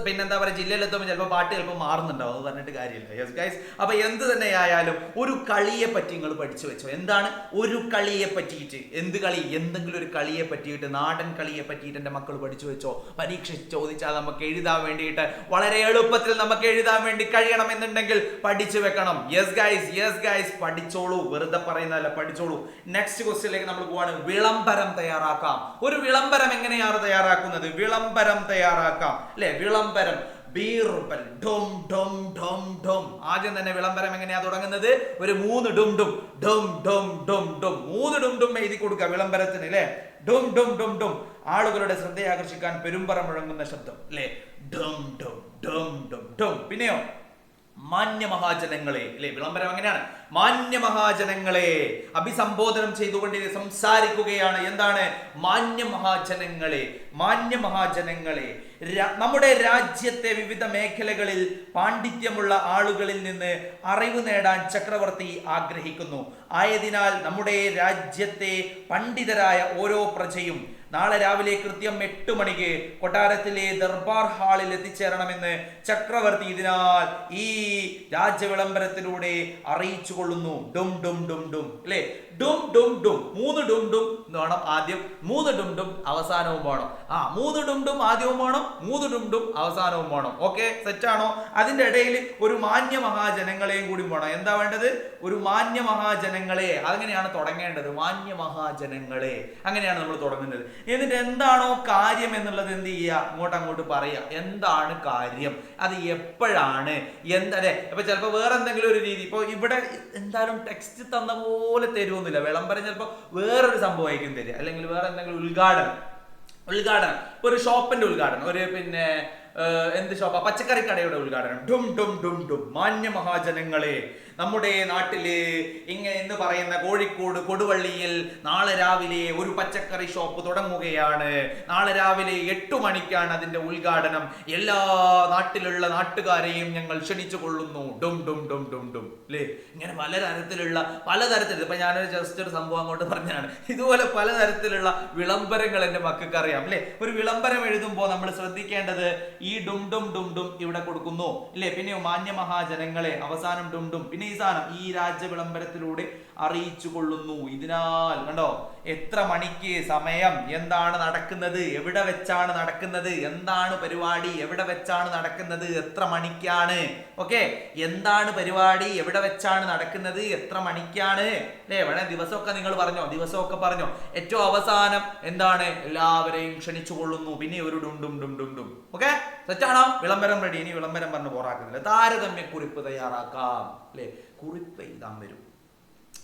പിന്നെന്താ പറയുക ജില്ലയിലെത്തുമ്പോൾ ചിലപ്പോൾ പാട്ട് ചിലപ്പോൾ മാറുന്നുണ്ടാവും. അത് പറഞ്ഞിട്ട് കാര്യമില്ല. യെസ് ഗൈസ്, അപ്പൊ എന്ത് തന്നെ ആയാലും ഒരു കളിയെ പറ്റി നിങ്ങൾ പഠിച്ചു വെച്ചോ. എന്താണ് ഒരു കളിയെ പറ്റിയിട്ട്? എന്ത് കളി? എന്തെങ്കിലും ഒരു കളിയെ പറ്റിയിട്ട്, നാടൻ കളിയെ പറ്റിയിട്ട് എൻ്റെ മക്കൾ പഠിച്ചു വെച്ചോ. പരീക്ഷ ചോദിച്ചാൽ നമുക്ക് എഴുതാൻ വേണ്ടിയിട്ട് വളരെ എളുപ്പത്തിൽ നമുക്ക് എഴുതാൻ വേണ്ടി കഴിയണം എന്നുണ്ടെങ്കിൽ പഠിച്ചു വെക്കണം. യെസ് ഗൈസ് പഠിച്ചോളൂ, വെറുതെ പറയുന്നതല്ല, പഠിച്ചോളൂ. നെക്സ്റ്റ് ക്വസ്റ്റ്യനിലേക്ക് നമ്മൾ പോവാണ്. വിളംബരം തയ്യാറാക്കാം. ഒരു വിളംബരം എങ്ങനെയാണ് തയ്യാറാക്കുന്നത്? വിളംബരം തയ്യാറാക്കാം അല്ലെ. വിളംബരം ബീർബൽ ഡും ഡും ഡും ഡും. ആദ്യം തന്നെ വിളംബരം എങ്ങനെയാ തുടങ്ങുന്നത്? ഒരു 3 ഡും ഡും ഡും ഡും ഡും ഡും 3 ഡും ഡും എഴുതി കൊടുക്കുക വിളംബരത്തിന് അല്ലെ. ഡും ഡും ഡും ഡും. ആളുകളുടെ ശ്രദ്ധയെ ആകർഷിക്കാൻ പെരുമ്പറ മുഴങ്ങുന്ന ശബ്ദം അല്ലെ. ഡും ഡും ഡും ഡും ഡും. പിന്നെയോ മാന്യമഹാജനങ്ങളെ അല്ലെ. വിളംബരം എങ്ങനെയാണ്? മാന്യമഹാജനങ്ങളെ അഭിസംബോധനം ചെയ്തുകൊണ്ട് സംസാരിക്കുകയാണ്. എന്താണ്? മാന്യമഹാജനങ്ങളെ. നമ്മുടെ രാജ്യത്തെ വിവിധ മേഖലകളിൽ പാണ്ഡിത്യമുള്ള ആളുകളിൽ നിന്ന് അറിവ് നേടാൻ ചക്രവർത്തി ആഗ്രഹിക്കുന്നു. ആയതിനാൽ നമ്മുടെ രാജ്യത്തെ പണ്ഡിതരായ ഓരോ പ്രജയും നാളെ രാവിലെ കൃത്യം 8 മണിക്ക് കൊട്ടാരത്തിലെ ദർബാർ ഹാളിൽ എത്തിച്ചേരണമെന്ന് ചക്രവർത്തി ഇതിനാൽ ഈ രാജ്യവിളംബരത്തിലൂടെ അറിയിച്ചു കൊള്ളുന്നു. ഡും ഡും ഡും ഡും അല്ലെ. ഡും ഡും ഡും 3 ഡും ഡും വേണം ആദ്യം, 3 ഡും ഡും അവസാനവും വേണം. 3 ഡും ഡും ആദ്യവും വേണം, 3 ഡും ഡും അവസാനവും വേണം. ഓക്കെ, സെറ്റാണോ? അതിന്റെ ഇടയിൽ ഒരു മാന്യമഹാജനങ്ങളെയും കൂടി വേണം. എന്താ വേണ്ടത്? ഒരു മാന്യമഹാജനങ്ങളെ. അതെങ്ങനെയാണ് തുടങ്ങേണ്ടത്? മാന്യമഹാജനങ്ങളെ അങ്ങനെയാണ് നമ്മൾ തുടങ്ങുന്നത്. എന്നിട്ട് എന്താണോ കാര്യം എന്നുള്ളത് എന്ത് ചെയ്യുക? അങ്ങോട്ട് പറയുക. എന്താണ് കാര്യം, അത് എപ്പോഴാണ്, എന്താ. ഇപ്പൊ ചിലപ്പോൾ വേറെ എന്തെങ്കിലും ഒരു രീതി, ഇപ്പൊ ഇവിടെ എന്തായാലും ടെക്സ്റ്റ് തന്ന പോലെ തരുമൊന്നുമില്ല. വിളംബരം ചിലപ്പോൾ വേറൊരു സംഭവമായിരിക്കും തരിക, അല്ലെങ്കിൽ വേറെ എന്തെങ്കിലും ഉദ്ഘാടനം. ഒരു ഷോപ്പിന്റെ ഉദ്ഘാടനം, ഒരു പിന്നെ എന്ത് ഷോപ്പാ, പച്ചക്കറി കടയുടെ ഉദ്ഘാടനം. ഡും ഡും ഡും ഡും. മാന്യമഹാജനങ്ങളെ, നമ്മുടെ നാട്ടില് ഇങ്ങനെ എന്ന് പറയുന്ന കോഴിക്കോട് കൊടുവള്ളിയിൽ നാളെ രാവിലെ ഒരു പച്ചക്കറി ഷോപ്പ് തുടങ്ങുകയാണ്. നാളെ രാവിലെ 8 മണിക്കാണ് അതിന്റെ ഉദ്ഘാടനം. എല്ലാ നാട്ടിലുള്ള നാട്ടുകാരെയും ഞങ്ങൾ ക്ഷണിച്ചു കൊള്ളുന്നു. ഡും ഡും ഡും ഡും ഡും അല്ലേ. ഇങ്ങനെ പലതരത്തിൽ ഇപ്പൊ ഞാനൊരു ജസ്റ്റ് ഒരു സംഭവം അങ്ങോട്ട് പറഞ്ഞാണ്. ഇതുപോലെ പലതരത്തിലുള്ള വിളംബരങ്ങൾ എൻ്റെ മക്കൾക്ക് അറിയാം അല്ലെ. ഒരു വിളംബരം എഴുതുമ്പോൾ നമ്മൾ ശ്രദ്ധിക്കേണ്ടത് ഈ ഡും ഡും ഡും ഡും ഇവിടെ കൊടുക്കുന്നു അല്ലെ. പിന്നെ മാന്യമഹാജനങ്ങളെ അവസാനം ഡും ഡും. പിന്നെ ഈ സാധനം ഈ രാജ്യ വിളംബരത്തിലൂടെ അറിയിച്ചു കൊള്ളുന്നു. ഇതിനാൽ കണ്ടോ, എത്ര മണിക്ക്, സമയം, എന്താണ് നടക്കുന്നത്, എവിടെ വെച്ചാണ് നടക്കുന്നത്, എന്താണ് പരിപാടി, എവിടെ വെച്ചാണ് നടക്കുന്നത്, എത്ര മണിക്കാണ്. ഓക്കെ, എന്താണ് പരിപാടി, എവിടെ വെച്ചാണ് നടക്കുന്നത്, എത്ര മണിക്കാണ് അല്ലേ. വേണേ ദിവസമൊക്കെ നിങ്ങൾ പറഞ്ഞോ, ദിവസമൊക്കെ പറഞ്ഞോ. ഏറ്റവും അവസാനം എന്താണ്, എല്ലാവരെയും ക്ഷണിച്ചു കൊള്ളുന്നു, പിന്നെ ഒരു ഡും ഡും ഡും ഡും ഡും. ഓക്കെ, തെറ്റാണോ? വിളംബരം റെഡി. ഇനി വിളംബരം പറഞ്ഞ് പോറാക്കുന്നില്ല. താരതമ്യ കുറിപ്പ് തയ്യാറാക്കാം അല്ലെ. കുറിപ്പ് എഴുതാൻ വരും.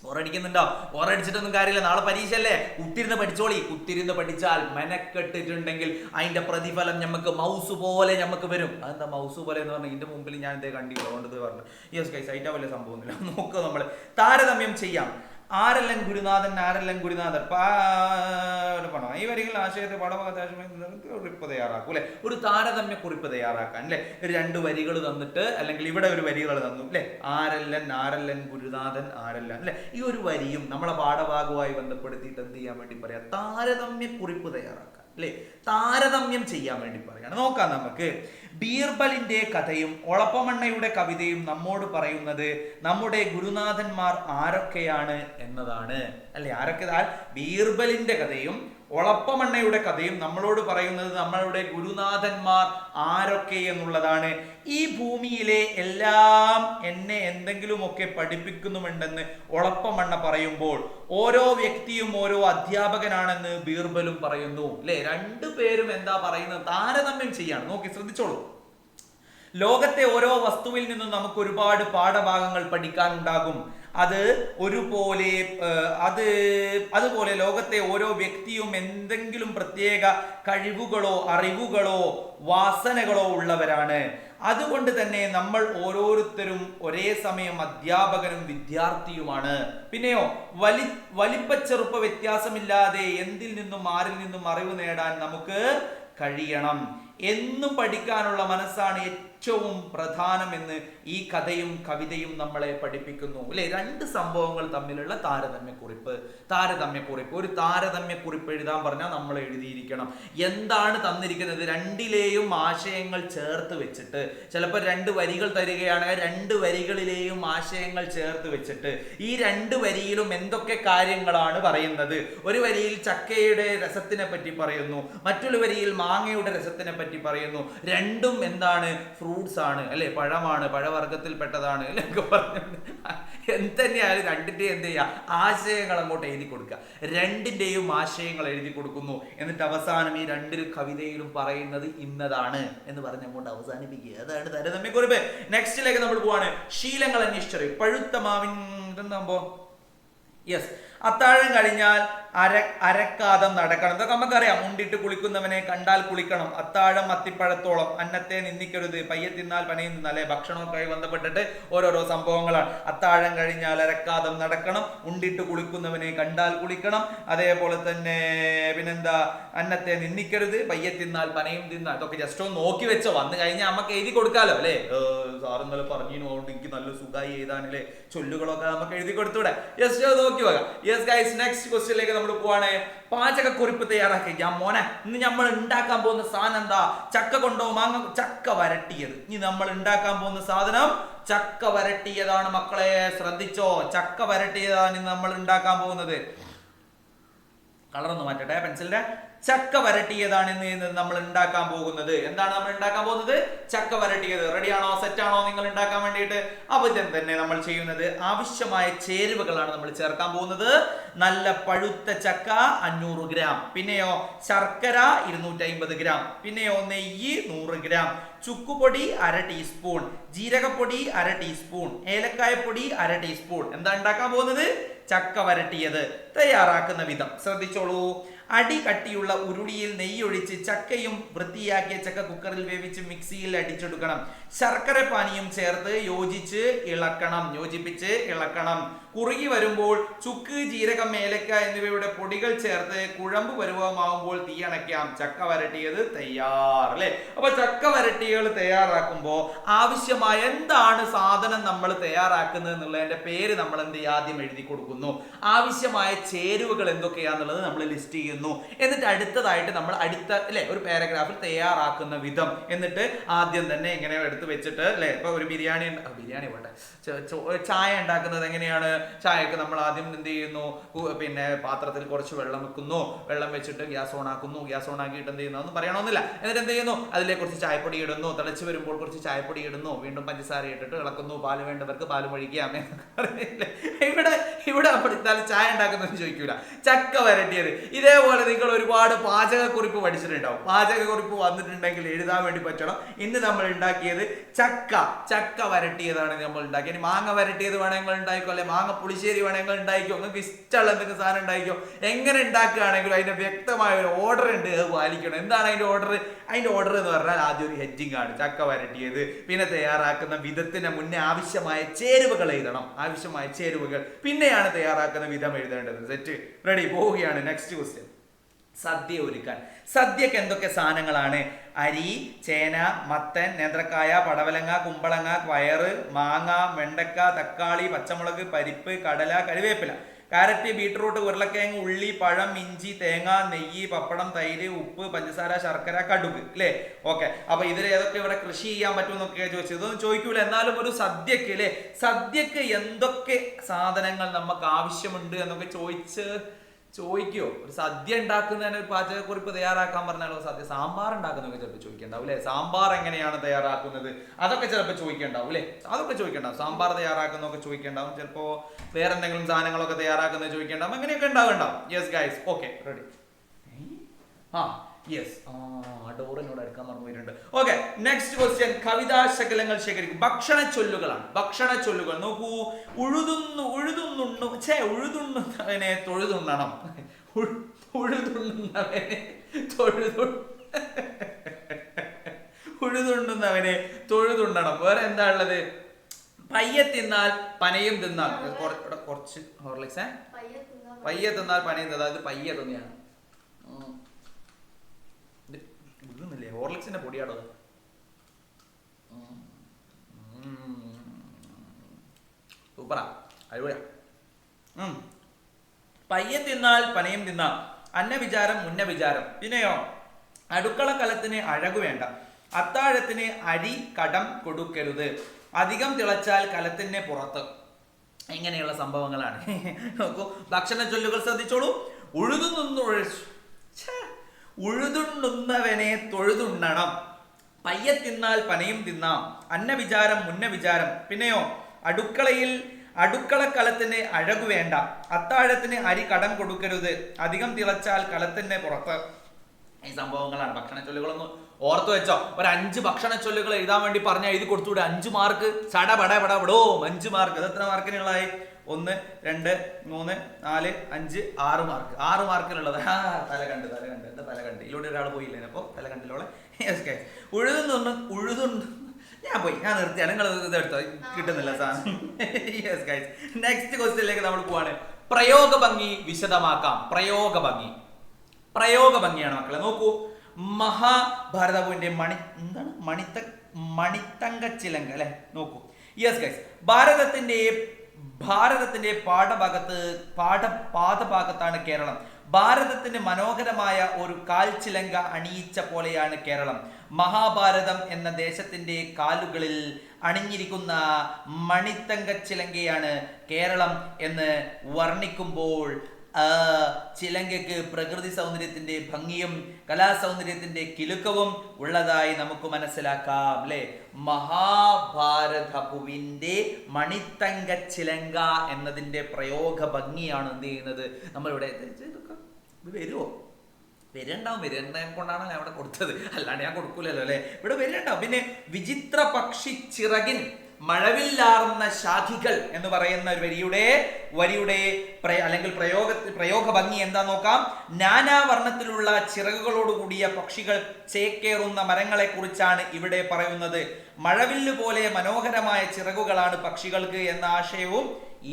ബോറടിക്കുന്നുണ്ടോ? ബോറടിച്ചിട്ടൊന്നും കാര്യമില്ല. നാളെ പരീക്ഷ അല്ലേ. കുത്തിരുന്ന് പഠിച്ചോളി. കുത്തിരുന്ന് പഠിച്ചാൽ, മെനക്കെട്ടിട്ടുണ്ടെങ്കിൽ അതിന്റെ പ്രതിഫലം നമുക്ക് മൗസ് പോലെ നമുക്ക് വരും. അതെന്താ മൗസ് പോലെ എന്ന് പറഞ്ഞാൽ ഇതിന്റെ മുമ്പിൽ ഞാൻ ഇതേ കണ്ടില്ല, അതുകൊണ്ട് പറഞ്ഞു. യെസ് ഗൈസ്, അതിന്റെ വലിയ സംഭവമൊന്നുമില്ല. നോക്കുക, നമ്മൾ താരതമ്യം ചെയ്യാം. ആരല്ലൻ ഗുരുനാഥൻ, ആരല്ലൻ ഗുരുനാഥൻ പണം ഈ വരികൾ ആശയത്തെ കുറിപ്പ് തയ്യാറാക്കും അല്ലെ. ഒരു താരതമ്യ കുറിപ്പ് തയ്യാറാക്കാൻ അല്ലെ. രണ്ട് വരികൾ തന്നിട്ട്, അല്ലെങ്കിൽ ഇവിടെ ഒരു വരികൾ തന്നു അല്ലെ. ആരല്ലൻ, ആരല്ലൻ ഗുരുനാഥൻ, ആരല്ലൻ അല്ലെ. ഈ ഒരു വരിയും നമ്മളെ പാഠഭാഗവുമായി ബന്ധപ്പെടുത്തിയിട്ട് എന്ത് ചെയ്യാൻ വേണ്ടി പറയാം, താരതമ്യ കുറിപ്പ് തയ്യാറാക്കാം അല്ലെ. താരതമ്യം ചെയ്യാൻ വേണ്ടി പറയാണ്. നോക്കാം നമുക്ക്. ബീർബലിന്റെ കഥയും ഒളപ്പമണ്ണയുടെ കവിതയും നമ്മോട് പറയുന്നത് നമ്മുടെ ഗുരുനാഥന്മാർ ആരൊക്കെയാണ് എന്നതാണ് അല്ലെ. ആരൊക്കെ? ബീർബലിന്റെ കഥയും ഒളപ്പമണ്ണയുടെ കഥയും നമ്മളോട് പറയുന്നത് നമ്മളുടെ ഗുരുനാഥന്മാർ ആരൊക്കെ എന്നുള്ളതാണ്. ഈ ഭൂമിയിലെ എല്ലാം എന്നെ എന്തെങ്കിലുമൊക്കെ പഠിപ്പിക്കുന്നുമുണ്ടെന്ന് ഒളപ്പമണ്ണ പറയുമ്പോൾ, ഓരോ വ്യക്തിയും ഓരോ അധ്യാപകനാണെന്ന് ബീർബലും പറയുന്നു അല്ലെ. രണ്ടുപേരും എന്താ പറയുന്നത്, താരതമ്യം ചെയ്യാണ്. നോക്കി ശ്രദ്ധിച്ചോളൂ. ലോകത്തെ ഓരോ വസ്തുവിൽ നിന്നും നമുക്ക് ഒരുപാട് പാഠഭാഗങ്ങൾ പഠിക്കാനുണ്ടാകും. അതുപോലെ ലോകത്തെ ഓരോ വ്യക്തിയും എന്തെങ്കിലും പ്രത്യേക കഴിവുകളോ അറിവുകളോ വാസനകളോ ഉള്ളവരാണ്. അതുകൊണ്ട് തന്നെ നമ്മൾ ഓരോരുത്തരും ഒരേ സമയം അധ്യാപകനും വിദ്യാർത്ഥിയുമാണ്. പിന്നെയോ വലിപ്പ ചെറുപ്പ വ്യത്യാസമില്ലാതെ എന്തിൽ നിന്നും ആരിൽ നിന്നും അറിവ് നേടാൻ നമുക്ക് കഴിയണം. എന്നും പഠിക്കാനുള്ള മനസ്സാണ് ഏറ്റവും പ്രധാനമെന്ന് ഈ കഥയും കവിതയും നമ്മളെ പഠിപ്പിക്കുന്നു അല്ലെ. രണ്ട് സംഭവങ്ങൾ തമ്മിലുള്ള താരതമ്യക്കുറിപ്പ്. ഒരു താരതമ്യക്കുറിപ്പ് എഴുതാൻ പറഞ്ഞാൽ നമ്മൾ എഴുതിയിരിക്കണം. എന്താണ് തന്നിരിക്കുന്നത്, രണ്ടിലെയും ആശയങ്ങൾ ചേർത്ത് വെച്ചിട്ട്, ചിലപ്പോൾ രണ്ട് വരികൾ തരികയാണ്, രണ്ട് വരികളിലെയും ആശയങ്ങൾ ചേർത്ത് വെച്ചിട്ട് ഈ രണ്ട് വരിയിലും എന്തൊക്കെ കാര്യങ്ങളാണ് പറയുന്നത്. ഒരു വരിയിൽ ചക്കയുടെ രസത്തിനെ പറ്റി പറയുന്നു, മറ്റൊരു വരിയിൽ മാങ്ങയുടെ രസത്തിനെ പറ്റി പറയുന്നു. രണ്ടും എന്താണ്, ഫ്രൂട്ട്സ് ആണ് അല്ലെ, പഴമാണ്, പഴവർഗത്തിൽ പെട്ടതാണ് എന്നൊക്കെ പറഞ്ഞു. എന്തുതന്നെയായാലും രണ്ടിന്റെ എന്ത് ചെയ്യുക, ആശയങ്ങൾ അങ്ങോട്ട് എഴുതി കൊടുക്കുക. രണ്ടിന്റെയും ആശയങ്ങൾ എഴുതി കൊടുക്കുന്നു. എന്നിട്ട് അവസാനം ഈ രണ്ട് കവിതയിലും പറയുന്നത് ഇന്നതാണ് എന്ന് പറഞ്ഞ് അങ്ങോട്ട് അവസാനിപ്പിക്കുക. അതാണ് താരതമ്യക്കുറിപ്പ്. നെക്സ്റ്റിലേക്ക് നമ്മൾ പോവാണ്. ശീലങ്ങൾ അന്വേഷിച്ചറി. പഴുത്ത മാവിൻ ഇതെന്താകുമ്പോ യെസ്, അത്താഴം കഴിഞ്ഞാൽ അരക്കാതം നടക്കണം. ഇതൊക്കെ നമുക്കറിയാം. മുണ്ടിട്ട് കുളിക്കുന്നവനെ കണ്ടാൽ കുളിക്കണം. അത്താഴം അത്തിപ്പഴത്തോളം, അന്നത്തെ നിന്ദിക്കരുത്, പയ്യെ തിന്നാൽ പനയും തിന്നാൽ അല്ലെ. ഭക്ഷണമൊക്കെ ബന്ധപ്പെട്ടിട്ട് ഓരോരോ സംഭവങ്ങളാണ്. അത്താഴം കഴിഞ്ഞാൽ അരക്കാതം നടക്കണം, മുണ്ടിട്ട് കുളിക്കുന്നവനെ കണ്ടാൽ കുളിക്കണം, അതേപോലെ തന്നെ പിന്നെന്താ, അന്നത്തെ നിന്ദിക്കരുത്, പയ്യെ തിന്നാൽ പനയും തിന്നാൽ. ഇതൊക്കെ ജസ്റ്റ് ഒന്ന് നോക്കി വെച്ചോ, വന്നു കഴിഞ്ഞാൽ നമുക്ക് എഴുതി കൊടുക്കാലോ അല്ലെ. സാർ ഇന്നലെ പറഞ്ഞിനോണ്ട് എനിക്ക് നല്ല സുഖമായി എഴുതാനല്ലേ, ചൊല്ലുകളൊക്കെ നമുക്ക് എഴുതി കൊടുത്തൂടെ. ജസ്റ്റ് നോക്കി വെക്കാം. യെസ് ഗൈസ്, നെക്സ്റ്റ് ക്വസ്റ്റ്യനിലേക്ക് നമ്മൾ പോവാണ്. പാചകക്കുറിപ്പ് തയ്യാറാക്കി. ഞാൻ മോനെ, ഇന്ന് നമ്മൾ ഉണ്ടാക്കാൻ പോകുന്ന സാധനം എന്താ? ചക്ക കൊണ്ടോ മാങ്ങ, ചക്ക വരട്ടിയത്. ഇനി നമ്മൾ ഉണ്ടാക്കാൻ പോകുന്ന സാധനം ചക്ക വരട്ടിയതാണ് മക്കളെ, ശ്രദ്ധിച്ചോ. ചക്ക വരട്ടിയതാണ് ഇന്ന് നമ്മൾ ഉണ്ടാക്കാൻ പോകുന്നത്. കളറൊന്ന് മാറ്റട്ടെ പെൻസിലിന്റെ. ചക്ക വരട്ടിയതാണ് ഇന്ന് നമ്മൾ ഉണ്ടാക്കാൻ പോകുന്നത്. എന്താണ് നമ്മൾ ഉണ്ടാക്കാൻ പോകുന്നത്? ചക്ക വരട്ടിയത്. റെഡിയാണോ? സെറ്റാണോ നിങ്ങൾ ഉണ്ടാക്കാൻ വേണ്ടിയിട്ട്? ആദ്യം തന്നെ നമ്മൾ ചെയ്യുന്നത് ആവശ്യമായ ചേരുവകളാണ് നമ്മൾ ചേർക്കാൻ പോകുന്നത്. നല്ല പഴുത്ത ചക്ക 500 ഗ്രാം, പിന്നെയോ ശർക്കര 250 ഗ്രാം, പിന്നെയോ നെയ്യ് 100 ഗ്രാം, ചുക്കുപൊടി 1/2 ടീസ്പൂൺ, ജീരകപ്പൊടി 1/2 ടീസ്പൂൺ, ഏലക്കായപ്പൊടി 1/2 ടീസ്പൂൺ. എന്താ ഉണ്ടാക്കാൻ പോകുന്നത്? ചക്ക വരട്ടിയത്. തയ്യാറാക്കുന്ന വിധം ശ്രദ്ധിച്ചോളൂ. അടി കട്ടിയുള്ള ഉരുളിയിൽ നെയ്യൊഴിച്ച് ചക്കയും വൃത്തിയാക്കിയ ചക്ക കുക്കറിൽ വേവിച്ച് മിക്സിയിൽ അടിച്ചെടുക്കണം. ശർക്കര പാനിയും ചേർത്ത് യോജിപ്പിച്ച് ഇളക്കണം. കുറുകി വരുമ്പോൾ ചുക്ക്, ജീരകം, ഏലക്ക എന്നിവയുടെ പൊടികൾ ചേർത്ത് കുഴമ്പ് പരുവമാകുമ്പോൾ തീയണയ്ക്കാം. ചക്ക വരട്ടിയത് തയ്യാർ അല്ലെ. അപ്പൊ ചക്ക വരട്ടികൾ തയ്യാറാക്കുമ്പോൾ ആവശ്യമായ എന്താണ് സാധനം നമ്മൾ തയ്യാറാക്കുന്നത് എന്നുള്ളതിന്റെ പേര് നമ്മൾ എന്ത് ആദ്യം എഴുതി കൊടുക്കുന്നു. ആവശ്യമായ ചേരുവകൾ എന്തൊക്കെയാന്നുള്ളത് നമ്മൾ ലിസ്റ്റ് ചെയ്യുന്നു. ചെയ്യുന്നു. എന്നിട്ട് അടുത്തതായിട്ട് നമ്മൾ അടുത്ത അല്ലെ ഒരു പാരഗ്രാഫിൽ തയ്യാറാക്കുന്ന വിധം, എന്നിട്ട് ആദ്യം തന്നെ ഇങ്ങനെ എടുത്ത് വെച്ചിട്ട് അല്ലെ, ഇപ്പൊ ഒരു ബിരിയാണി പോട്ടെ, ചായ ഉണ്ടാക്കുന്നത് എങ്ങനെയാണ്? ചായക്ക് നമ്മൾ ആദ്യം എന്ത് ചെയ്യുന്നു, പിന്നെ പാത്രത്തിൽ കുറച്ച് വെള്ളം വെക്കുന്നു, വെള്ളം വെച്ചിട്ട് ഗ്യാസ് ഓൺ ആക്കുന്നു, ഗ്യാസ് ഓൺ ആക്കിയിട്ട് എന്ത് ചെയ്യുന്നു ഒന്നും പറയണമെന്നില്ല. എന്നിട്ട് എന്ത് ചെയ്യുന്നു, അതിലേക്ക് കുറച്ച് ചായപ്പൊടി ഇടുന്നു, തിളച്ച് വരുമ്പോൾ കുറച്ച് ചായപ്പൊടി ഇടുന്നു, വീണ്ടും പഞ്ചസാര ഇട്ടിട്ട് ഇളക്കുന്നു, പാല് വേണ്ടവർക്ക് പാല് ഒഴിക്കാം എന്നൊക്കെ. ഇവിടെ പഠിച്ചാൽ ചായ ഉണ്ടാക്കുന്നതെന്ന് ചോദിക്കൂല. ചക്ക വരട്ടിയത് ഇതേപോലെ നിങ്ങൾ ഒരുപാട് പാചകക്കുറിപ്പ് പഠിച്ചിട്ടുണ്ടാവും. പാചകക്കുറിപ്പ് വന്നിട്ടുണ്ടെങ്കിൽ എഴുതാൻ വേണ്ടി പറ്റണം. ഇന്ന് നമ്മൾ ഉണ്ടാക്കിയത് ചക്ക വരട്ടിയതാണ് നമ്മൾ ഉണ്ടാക്കിയത്. ഇനി മാങ്ങ വരട്ടിയത് വേണമെങ്കിൽ ഉണ്ടായിക്കോ, അല്ലെ മാങ്ങ പുളിശ്ശേരി വേണമെങ്കിൽ ഉണ്ടായിക്കോ, നിങ്ങൾക്ക് ഇഷ്ടമുള്ള എന്തെങ്കിലും സാധനം ഉണ്ടായിക്കോ. എങ്ങനെ ഉണ്ടാക്കുകയാണെങ്കിലും അതിന്റെ വ്യക്തമായ ഒരു ഓർഡർ ഉണ്ട്, അത് പാലിക്കണം. എന്താണ് അതിന്റെ ഓർഡർ? അതിന്റെ ഓർഡർ എന്ന് പറഞ്ഞാൽ ആദ്യം ഒരു ഹെഡിങ് ആണ് ചക്ക വരട്ടിയത്, പിന്നെ തയ്യാറാക്കുന്ന വിധത്തിന് മുന്നേ ആവശ്യമായ ചേരുവകൾ എഴുതണം, ആവശ്യമായ ചേരുവകൾ, പിന്നെയാണ് തയ്യാറാക്കുന്ന വിധം എഴുതേണ്ടത്. സെറ്റ്, റെഡി, പോവുകയാണ്. Next question. സദ്യ ഒരുക്കാൻ. സദ്യക്ക് എന്തൊക്കെ സാധനങ്ങളാണ്? അരി, ചേന, മത്തൻ, നേന്ത്രക്കായ, പടവലങ്ങ, കുമ്പളങ്ങ, പയറ്, മാങ്ങ, വെണ്ടക്ക, തക്കാളി, പച്ചമുളക്, പരിപ്പ്, കടല, കറിവേപ്പില, കാരറ്റ്, ബീട്രൂട്ട്, ഉരുളക്കിഴങ്ങ്, ഉള്ളി, പഴം, ഇഞ്ചി, തേങ്ങ, നെയ്യ്, പപ്പടം, തൈര്, ഉപ്പ്, പഞ്ചസാര, ശർക്കര, കടുക്. അല്ലേ? ഓക്കെ. അപ്പൊ ഇതിൽ ഏതൊക്കെ ഇവിടെ കൃഷി ചെയ്യാൻ പറ്റുമെന്നൊക്കെ ചോദിച്ചത്, ഇതൊന്നും ചോദിക്കൂല. എന്നാലും ഒരു സദ്യക്ക് അല്ലെ, സദ്യക്ക് എന്തൊക്കെ സാധനങ്ങൾ നമുക്ക് ആവശ്യമുണ്ട് എന്നൊക്കെ ചോദിക്കോ? ഒരു സദ്യ ഉണ്ടാക്കുന്നതിന് ഒരു പാചകക്കുറിപ്പ് തയ്യാറാക്കാൻ പറഞ്ഞാലോ, സദ്യ സാമ്പാർ ഉണ്ടാക്കുന്നതൊക്കെ ചിലപ്പോൾ ചോദിക്കണ്ടാവും അല്ലെ. സാമ്പാർ എങ്ങനെയാണ് തയ്യാറാക്കുന്നത് അതൊക്കെ ചിലപ്പോൾ ചോദിക്കണ്ടാവും അല്ലെ. അതൊക്കെ ചോദിക്കണ്ടാവും. സാമ്പാർ തയ്യാറാക്കുന്നതൊക്കെ ചോദിക്കണ്ടാവും. ചിലപ്പോൾ വേറെ എന്തെങ്കിലും സാധനങ്ങളൊക്കെ തയ്യാറാക്കുന്നത് ചോദിക്കണ്ടാവും. അങ്ങനെയൊക്കെ ഉണ്ടാവുണ്ടാവും. Yes guys, okay, ready. Yes, ഡോറിനോട് എടുക്കാൻ മറന്നു പോയിട്ടുണ്ട്. Okay, next question. കവിതാ ശകലങ്ങൾ ശേഖരിക്കും. ഭക്ഷണ ചൊല്ലുകളാണ്. ഭക്ഷണ ചൊല്ലുകൾ നോക്കൂ. ഉഴുതുണ്ണുന്നവനെ തൊഴുതുണ്ണണം. ഉഴുതുണ്ണുന്നവനെ തൊഴുതുണ്ണണം. വേറെ എന്താ ഉള്ളത്? പയ്യെ തിന്നാൽ പനയും തിന്നാൽ. കുറച്ച് ഹോർലിക്സ്. പയ്യെ തിന്നാൽ പനയും തിന്നാൽ. അത് പയ്യെ തന്നെയാണ്. ഇതൊന്നുമില്ലേ, ഹോർലിക്സിന്റെ പൊടിയാണോ? സൂപ്പറാ, അടിപൊളിയാ. പയ്യെ തിന്നാൽ പനയും തിന്നാം. അന്ന വിചാരം മുന്ന വിചാരം. പിന്നെയോ, അടുക്കള കലത്തിന് അഴകു വേണ്ട. അത്താഴത്തിന് അരി കടം കൊടുക്കരുത്. അധികം തിളച്ചാൽ കലത്തിന് പുറത്ത്. ഇങ്ങനെയുള്ള സംഭവങ്ങളാണ്. നോക്കൂ, ഭക്ഷണ ചൊല്ലുകൾ ശ്രദ്ധിച്ചോളൂ. ഉഴുതുണ്ണുന്നവനെ തൊഴുതുണ്ണണം. പയ്യെ തിന്നാൽ പനയും തിന്നാം. അന്ന വിചാരം മുന്ന വിചാരം. പിന്നെയോ, അടുക്കള കലത്തിന് അഴകു വേണ്ട. അത്താഴത്തിന് അരി കടം കൊടുക്കരുത്. അധികം തിളച്ചാൽ കലത്തിന് പുറത്ത്. ഈ സംഭവങ്ങളാണ് ഭക്ഷണ ചൊല്ലുകളൊന്നും ഓർത്തു വെച്ചോ. ഒരു 5 ഭക്ഷണ ചൊല്ലുകൾ എഴുതാൻ വേണ്ടി പറഞ്ഞാൽ എഴുതി കൊടുത്തൂടെ? 5 മാർക്ക്. ചടപടപടപടോ 5 മാർക്ക്. അത് എത്ര മാർക്കിനുള്ളതായി? 1, 2, 3, 4, 5, 6 മാർക്ക്. 6 മാർക്കിനുള്ളത്. തല കണ്ട് എന്താ തല കണ്ട്? ഇതിലൂടെ ഒരാൾ പോയില്ലേ? അപ്പൊ തല കണ്ടില്ലോളെ. ഉഴുതുണ്ട്. ഞാൻ നിർത്തിയാണ്. നിങ്ങൾ ഇതെടുത്തോ, കിട്ടുന്നില്ല സാധനം. യെസ് ഗൈസ്, നെക്സ്റ്റ് ക്വസ്റ്റ്യനിലേക്ക് നമ്മൾ പോവാണ്. പ്രയോഗ ഭംഗി വിശദമാക്കാം. പ്രയോഗ ഭംഗിയാണ് മക്കളെ. നോക്കൂ, മഹാഭാരതപുവിന്റെ മണിത്തങ്കച്ചിലങ്ക അല്ലെ. നോക്കൂ, യെസ് ഗൈസ്, ഭാരതത്തിന്റെ പാദഭാഗത്താണ് കേരളം. ഭാരതത്തിന് മനോഹരമായ ഒരു കാൽച്ചിലങ്ക അണിയിച്ച പോലെയാണ് കേരളം. മഹാഭാരതം എന്ന ദേശത്തിന്റെ കാലുകളിൽ അണിഞ്ഞിരിക്കുന്ന മണിത്തങ്കച്ചിലങ്കയാണ് കേരളം എന്ന് വർണ്ണിക്കുമ്പോൾ ചിലങ്കയ്ക്ക് പ്രകൃതി സൗന്ദര്യത്തിന്റെ ഭംഗിയും കലാസൗന്ദര്യത്തിന്റെ കിലുക്കവും ഉള്ളതായി നമുക്ക് മനസ്സിലാക്കാം അല്ലെ. മഹാഭാരതപുവിന്റെ മണിത്തങ്ക ചിലങ്ക എന്നതിന്റെ പ്രയോഗ ഭംഗിയാണ് എന്ത് ചെയ്യുന്നത് നമ്മളിവിടെ. വരുമോ? വരുന്നുണ്ടാവും കൊണ്ടാണ് അവിടെ കൊടുത്തത്, അല്ലാണ്ട് ഞാൻ കൊടുക്കൂലല്ലോ അല്ലെ. ഇവിടെ വരുന്നുണ്ടാവും. പിന്നെ വിചിത്ര പക്ഷി ചിറകിൻ മഴവില്ലാർന്ന ശാഖികൾ എന്ന് പറയുന്ന ഒരു വരിയുടെ അല്ലെങ്കിൽ പ്രയോഗ ഭംഗി എന്താ നോക്കാം. നാനാവർണ്ണത്തിലുള്ള ചിറകുകളോടുകൂടിയ പക്ഷികൾ ചേക്കേറുന്ന മരങ്ങളെ കുറിച്ചാണ് ഇവിടെ പറയുന്നത്. മഴവില്ല് പോലെ മനോഹരമായ ചിറകുകളാണ് പക്ഷികൾക്ക് എന്ന ആശയവും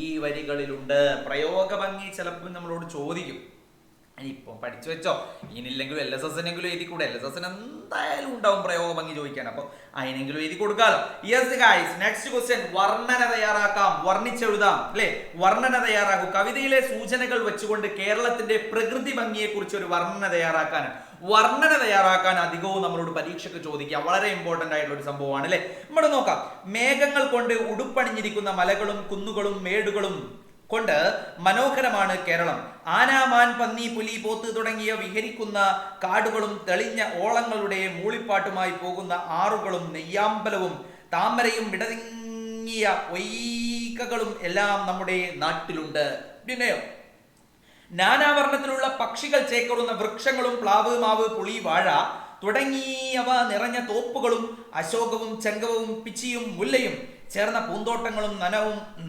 ഈ വരികളിലുണ്ട്. പ്രയോഗ ഭംഗി ചിലപ്പോൾ നമ്മളോട് ചോദിക്കും. ഇപ്പൊ പഠിച്ചു വെച്ചോ, ഇനിയില്ലെങ്കിലും LSS-നെങ്കിലും എഴുതി കൂടെ. LSS-ന് എന്തായാലും ഉണ്ടാവും പ്രയോഗ ഭംഗി ചോദിക്കാൻ, അപ്പൊ അതിനെങ്കിലും എഴുതി കൊടുക്കാലോ. Yes guys, next question. വർണ്ണന തയ്യാറാക്കാം, വർണ്ണിച്ചെഴുതാം അല്ലെ. വർണ്ണന തയ്യാറാക്കും. കവിതയിലെ സൂചനകൾ വെച്ചുകൊണ്ട് കേരളത്തിന്റെ പ്രകൃതി ഭംഗിയെ കുറിച്ച് ഒരു വർണ്ണന തയ്യാറാക്കാൻ. വർണ്ണന തയ്യാറാക്കാൻ അധികവും നമ്മളോട് പരീക്ഷയ്ക്ക് ചോദിക്കുക, വളരെ ഇമ്പോർട്ടന്റ് ആയിട്ടുള്ള ഒരു സംഭവമാണ് അല്ലെ. നമ്മൾ നോക്കാം. മേഘങ്ങൾ കൊണ്ട് ഉടുപ്പണിഞ്ഞിരിക്കുന്ന മലകളും കുന്നുകളും മേടുകളും കൊണ്ട് മനോഹരമാണ് കേരളം. ആന, മാൻ, പന്നി, പുലി, പോത്ത് തുടങ്ങിയ വിഹരിക്കുന്ന കാടുകളും തെളിഞ്ഞ ഓളങ്ങളുടെ മൂളിപ്പാട്ടുമായി പോകുന്ന ആറുകളും നെയ്യാമ്പലവും താമരയും ഇടതിങ്ങിയ പൊയ്കകളും എല്ലാം നമ്മുടെ നാട്ടിലുണ്ട്. പിന്നെയോ നാനാവർണ്ണത്തിലുള്ള പക്ഷികൾ ചേക്കേറുന്ന വൃക്ഷങ്ങളും പ്ലാവ്, മാവ്, പുളി, വാഴ തുടങ്ങിയവ നിറഞ്ഞ തോപ്പുകളും അശോകവും ചെങ്കവും പിച്ചിയും മുല്ലയും ചേർന്ന പൂന്തോട്ടങ്ങളും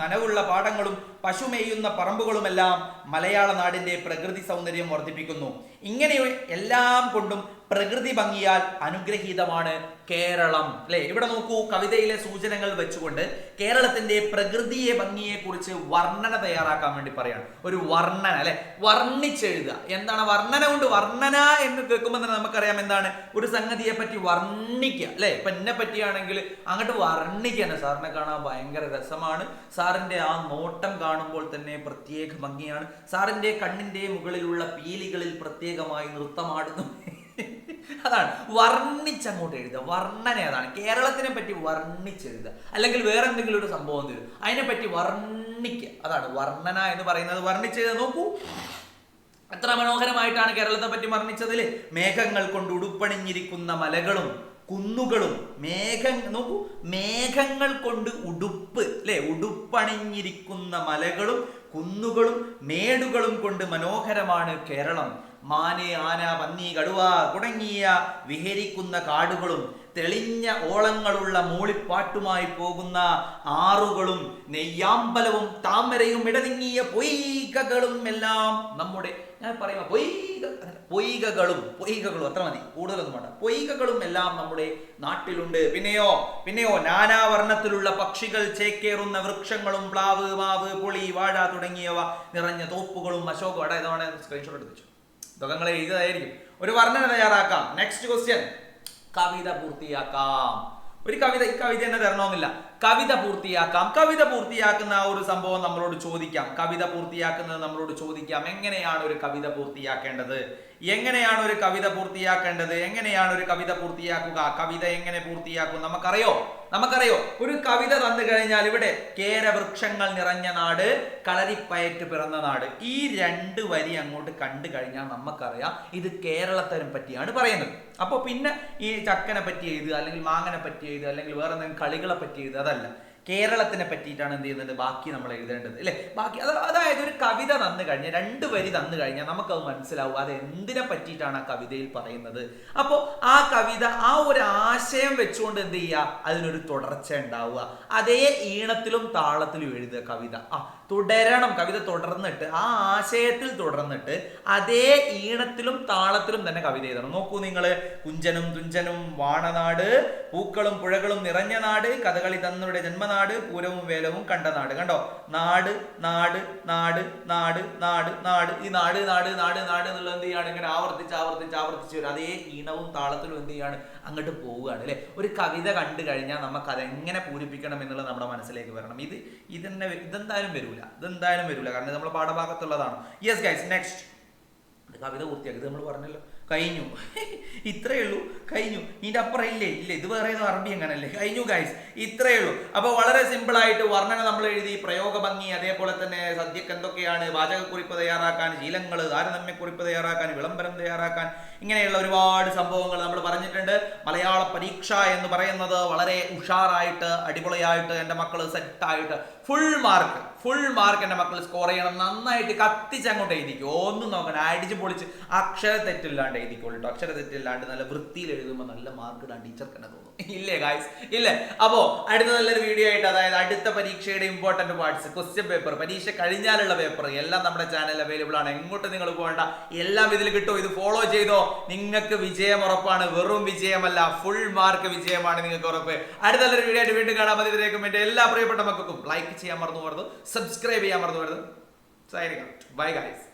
നനവുള്ള പാടങ്ങളും പശുമേയുന്ന പറമ്പുകളുമെല്ലാം മലയാള നാടിന്റെ പ്രകൃതി സൗന്ദര്യം വർദ്ധിപ്പിക്കുന്നു. ഇങ്ങനെ എല്ലാം കൊണ്ടും പ്രകൃതി ഭംഗിയാൽ അനുഗ്രഹീതമാണ് കേരളം അല്ലെ. ഇവിടെ നോക്കൂ, കവിതയിലെ സൂചനകൾ വെച്ചുകൊണ്ട് കേരളത്തിന്റെ പ്രകൃതിയെ ഭംഗിയെ കുറിച്ച് വർണ്ണന തയ്യാറാക്കാൻ വേണ്ടി പറയാണ്. ഒരു വർണ്ണന അല്ലെ, വർണ്ണിച്ചെഴുതുക. എന്താണ് വർണ്ണന കൊണ്ട്? വർണ്ണന എന്ന് കേൾക്കുമ്പോൾ തന്നെ നമുക്കറിയാം എന്താണ്, ഒരു സംഗതിയെ പറ്റി വർണ്ണിക്കുക അല്ലെ. ഇപ്പൊ എന്നെ പറ്റിയാണെങ്കിൽ അങ്ങോട്ട് വർണ്ണിക്കാണ്. സാറിനെ കാണാൻ ഭയങ്കര രസമാണ്, സാറിന്റെ ആ നോട്ടം കാണുമ്പോൾ തന്നെ പ്രത്യേക ഭംഗിയാണ്, സാറിന്റെ കണ്ണിന്റെ മുകളിലുള്ള പീലികളിൽ പ്രത്യേകമായി നൃത്തമാടുന്നു. അതാണ് വർണ്ണിച്ചങ്ങോട്ട് എഴുതുക. വർണ്ണന അതാണ്. കേരളത്തിനെ പറ്റി വർണ്ണിച്ചെഴുതുക, അല്ലെങ്കിൽ വേറെ എന്തെങ്കിലും ഒരു സംഭവം തരും അതിനെ പറ്റി വർണ്ണിക്കുക. അതാണ് വർണ്ണന എന്ന് പറയുന്നത്. വർണ്ണിച്ചെഴുതുക. നോക്കൂ എത്ര മനോഹരമായിട്ടാണ് കേരളത്തെ പറ്റി വർണ്ണിച്ചതിൽ. മേഘങ്ങൾ കൊണ്ട് ഉടുപ്പണിഞ്ഞിരിക്കുന്ന മലകളും കുന്നുകളും നോക്കൂ, മേഘങ്ങൾ കൊണ്ട് ഉടുപ്പ് അല്ലെ, ഉടുപ്പണിഞ്ഞിരിക്കുന്ന മലകളും കുന്നുകളും മേടുകളും കൊണ്ട് മനോഹരമാണ് കേരളം. മാന്, ആന, പന്നി, കടുവ തുടങ്ങിയ വിഹരിക്കുന്ന കാടുകളും തെളിഞ്ഞ ഓളങ്ങളുള്ള മൂളിപ്പാട്ടുമായി പോകുന്ന ആറുകളും നെയ്യാമ്പലവും താമരയും ഇടതിങ്ങിയ പൊയ്കകളും എല്ലാം നമ്മുടെ, ഞാൻ പറയുക പൊയ്കകളും അത്ര മതി, കൂടുതലൊന്നും വേണ്ട. പൊയ്കകളും എല്ലാം നമ്മുടെ നാട്ടിലുണ്ട്. പിന്നെയോ നാനാവർണ്ണത്തിലുള്ള പക്ഷികൾ ചേക്കേറുന്ന വൃക്ഷങ്ങളും പ്ലാവ്, മാവ്, പുളി, വാഴ തുടങ്ങിയവ നിറഞ്ഞ തോപ്പുകളും അശോകം. ഇതാണ് സ്ക്രീൻഷോട്ട് എടുത്ത് വെച്ചു. ഇതൊക്കെ നിങ്ങൾ എഴുതിയതായിരിക്കും. ഒരു വർണ്ണന തയ്യാറാക്കാം. Next question. കവിത പൂർത്തിയാക്കാം. ഒരു കവിത, ഈ കവിത തന്നെ തരണമെന്നില്ല, കവിത പൂർത്തിയാക്കാം. കവിത പൂർത്തിയാക്കുന്ന ആ ഒരു സംഭവം നമ്മളോട് ചോദിക്കാം. കവിത പൂർത്തിയാക്കുന്നത് നമ്മളോട് ചോദിക്കാം. എങ്ങനെയാണ് ഒരു കവിത പൂർത്തിയാക്കേണ്ടത്? എങ്ങനെയാണ് ഒരു കവിത പൂർത്തിയാക്കുക? കവിത എങ്ങനെ പൂർത്തിയാക്കും? നമുക്കറിയോ ഒരു കവിത തന്നു കഴിഞ്ഞാൽ ഇവിടെ കേരവൃക്ഷങ്ങൾ നിറഞ്ഞ നാട്, കളരിപ്പയറ്റ് പിറന്ന നാട്, ഈ 2 വരി അങ്ങോട്ട് കണ്ടു കഴിഞ്ഞാൽ നമുക്കറിയാം ഇത് കേരളത്തിനെ പറ്റിയാണ് പറയുന്നത്. അപ്പൊ പിന്നെ ഈ ചക്കനെ പറ്റി എഴുതുക, അല്ലെങ്കിൽ മാങ്ങനെ പറ്റി എഴുതുക, അല്ലെങ്കിൽ വേറെ എന്തെങ്കിലും കളികളെ പറ്റി എഴുതുക, അതല്ല. കേരളത്തിനെ പറ്റിയിട്ടാണ് എന്ത് ചെയ്യുന്നത്, ബാക്കി നമ്മൾ എഴുതേണ്ടത് അല്ലെ. ബാക്കി അതായത് ഒരു കവിത തന്നു കഴിഞ്ഞാൽ, 2 വരി തന്നു കഴിഞ്ഞാൽ നമുക്കത് മനസ്സിലാവും അത് എന്തിനെ പറ്റിയിട്ടാണ് ആ കവിതയിൽ പറയുന്നത്. അപ്പോൾ ആ കവിത ആ ഒരു ആശയം വെച്ചുകൊണ്ട് എന്ത് ചെയ്യുക, അതിനൊരു തുടർച്ച ഉണ്ടാവുക. അതേ ഈണത്തിലും താളത്തിലും എഴുതുക കവിത. തുടരണം, കവിത തുടർന്നിട്ട് ആ ആശയത്തിൽ തുടർന്നിട്ട് അതേ ഈണത്തിലും താളത്തിലും തന്നെ കവിത എഴുതണം. നോക്കൂ നിങ്ങൾ, കുഞ്ചനും തുഞ്ചനും വാണനാട്, പൂക്കളും പുഴകളും നിറഞ്ഞ നാട്, കഥകളി തന്നുടെ ജന്മനാട്, പൂരവും വേലവും കണ്ട നാട്. കണ്ടോ, നാട് നാട് നാട് നാട് നാട് നാട്, ഈ നാട് നാട് നാട് നാട് എന്നുള്ളത് എന്ത് ചെയ്യാണ്, ഇങ്ങനെ ആവർത്തിച്ച് വരും. അതേ ഈണവും താളത്തിലും എന്ത് ചെയ്യാണ്, അങ്ങോട്ട് പോവുകയാണ് അല്ലെ. ഒരു കവിത കണ്ടു കഴിഞ്ഞാൽ നമുക്ക് അതെങ്ങനെ പൂരിപ്പിക്കണം എന്നുള്ളത് നമ്മുടെ മനസ്സിലേക്ക് വരണം. ഇതെന്തായാലും വരില്ല, കാരണം നമ്മൾ പാഠഭാഗത്തുള്ളതാണ്. Yes guys, next. കവിത പൂർത്തിയാക്കി, ഇത് നമ്മൾ പറഞ്ഞല്ലോ, കഴിഞ്ഞു. ഇത്രയേ ഉള്ളൂ, കഴിഞ്ഞു. ഇതിന്റെ അപ്പുറം ഇല്ല. ഇത് വേറെ ഏതോ അറബി അങ്ങനല്ലേ. കഴിഞ്ഞു ഗൈസ്, ഇത്രയേ ഉള്ളൂ. അപ്പൊ വളരെ സിമ്പിൾ ആയിട്ട് വർണ്ണന നമ്മൾ എഴുതി, പ്രയോഗ ഭംഗി, അതേപോലെ തന്നെ സദ്യക്ക് എന്തൊക്കെയാണ്, വാചകക്കുറിപ്പ് തയ്യാറാക്കാൻ, ശീലങ്ങൾ, താരതമ്യക്കുറിപ്പ് തയ്യാറാക്കാൻ, വിളംബരം തയ്യാറാക്കാൻ, ഇങ്ങനെയുള്ള ഒരുപാട് സംഭവങ്ങൾ നമ്മൾ പറഞ്ഞിട്ടുണ്ട്. മലയാള പരീക്ഷ എന്ന് പറയുന്നത് വളരെ ഉഷാറായിട്ട് അടിപൊളിയായിട്ട് എൻ്റെ മക്കൾ സെറ്റായിട്ട് ഫുൾ മാർക്ക് എൻ്റെ മക്കൾ സ്കോർ ചെയ്യണം. നന്നായിട്ട് കത്തിച്ച് അങ്ങോട്ട് എഴുതിക്കും. ഒന്നും നോക്കണം, അടിച്ച് പൊളിച്ച് അക്ഷരത്തെറ്റില്ലാണ്ട് എഴുതിക്കോളൂ കേട്ടോ. അക്ഷരത്തെറ്റില്ലാണ്ട് നല്ല വൃത്തിയിൽ എഴുതുമ്പോൾ നല്ല മാർക്ക് ഇടാൻ ടീച്ചർക്ക് തന്നെ തോന്നും. ഇല്ലേ ഗായ്സ്? ഇല്ലേ? അപ്പോ അടുത്ത നല്ലൊരു വീഡിയോ ആയിട്ട്, അതായത് അടുത്ത പരീക്ഷയുടെ ഇമ്പോർട്ടന്റ് പാർട്സ്, ക്വസ്റ്റ്യൻ പേപ്പർ, പരീക്ഷ കഴിഞ്ഞാലുള്ള പേപ്പർ എല്ലാം നമ്മുടെ ചാനൽ അവൈലബിൾ ആണ്. എങ്ങോട്ട് നിങ്ങൾ പോകേണ്ട, എല്ലാം ഇതിൽ കിട്ടും. ഇത് ഫോളോ ചെയ്തോ, നിങ്ങൾക്ക് വിജയം ഉറപ്പാണ്. വെറും വിജയമല്ല, ഫുൾ മാർക്ക് വിജയമാണ് നിങ്ങൾക്ക് ഉറപ്പ്. അടുത്ത നല്ലൊരു വീഡിയോ ആയിട്ട് വീണ്ടും കാണാൻ മതി. ഇതിലേക്ക് വേണ്ടി എല്ലാ പ്രിയപ്പെട്ട മക്കൾക്കും ലൈക്ക് ചെയ്യാൻ മറന്നു പോകരുത്, സബ്സ്ക്രൈബ് ചെയ്യാൻ മറന്നു പോകരുത്. Signing out. Bye guys.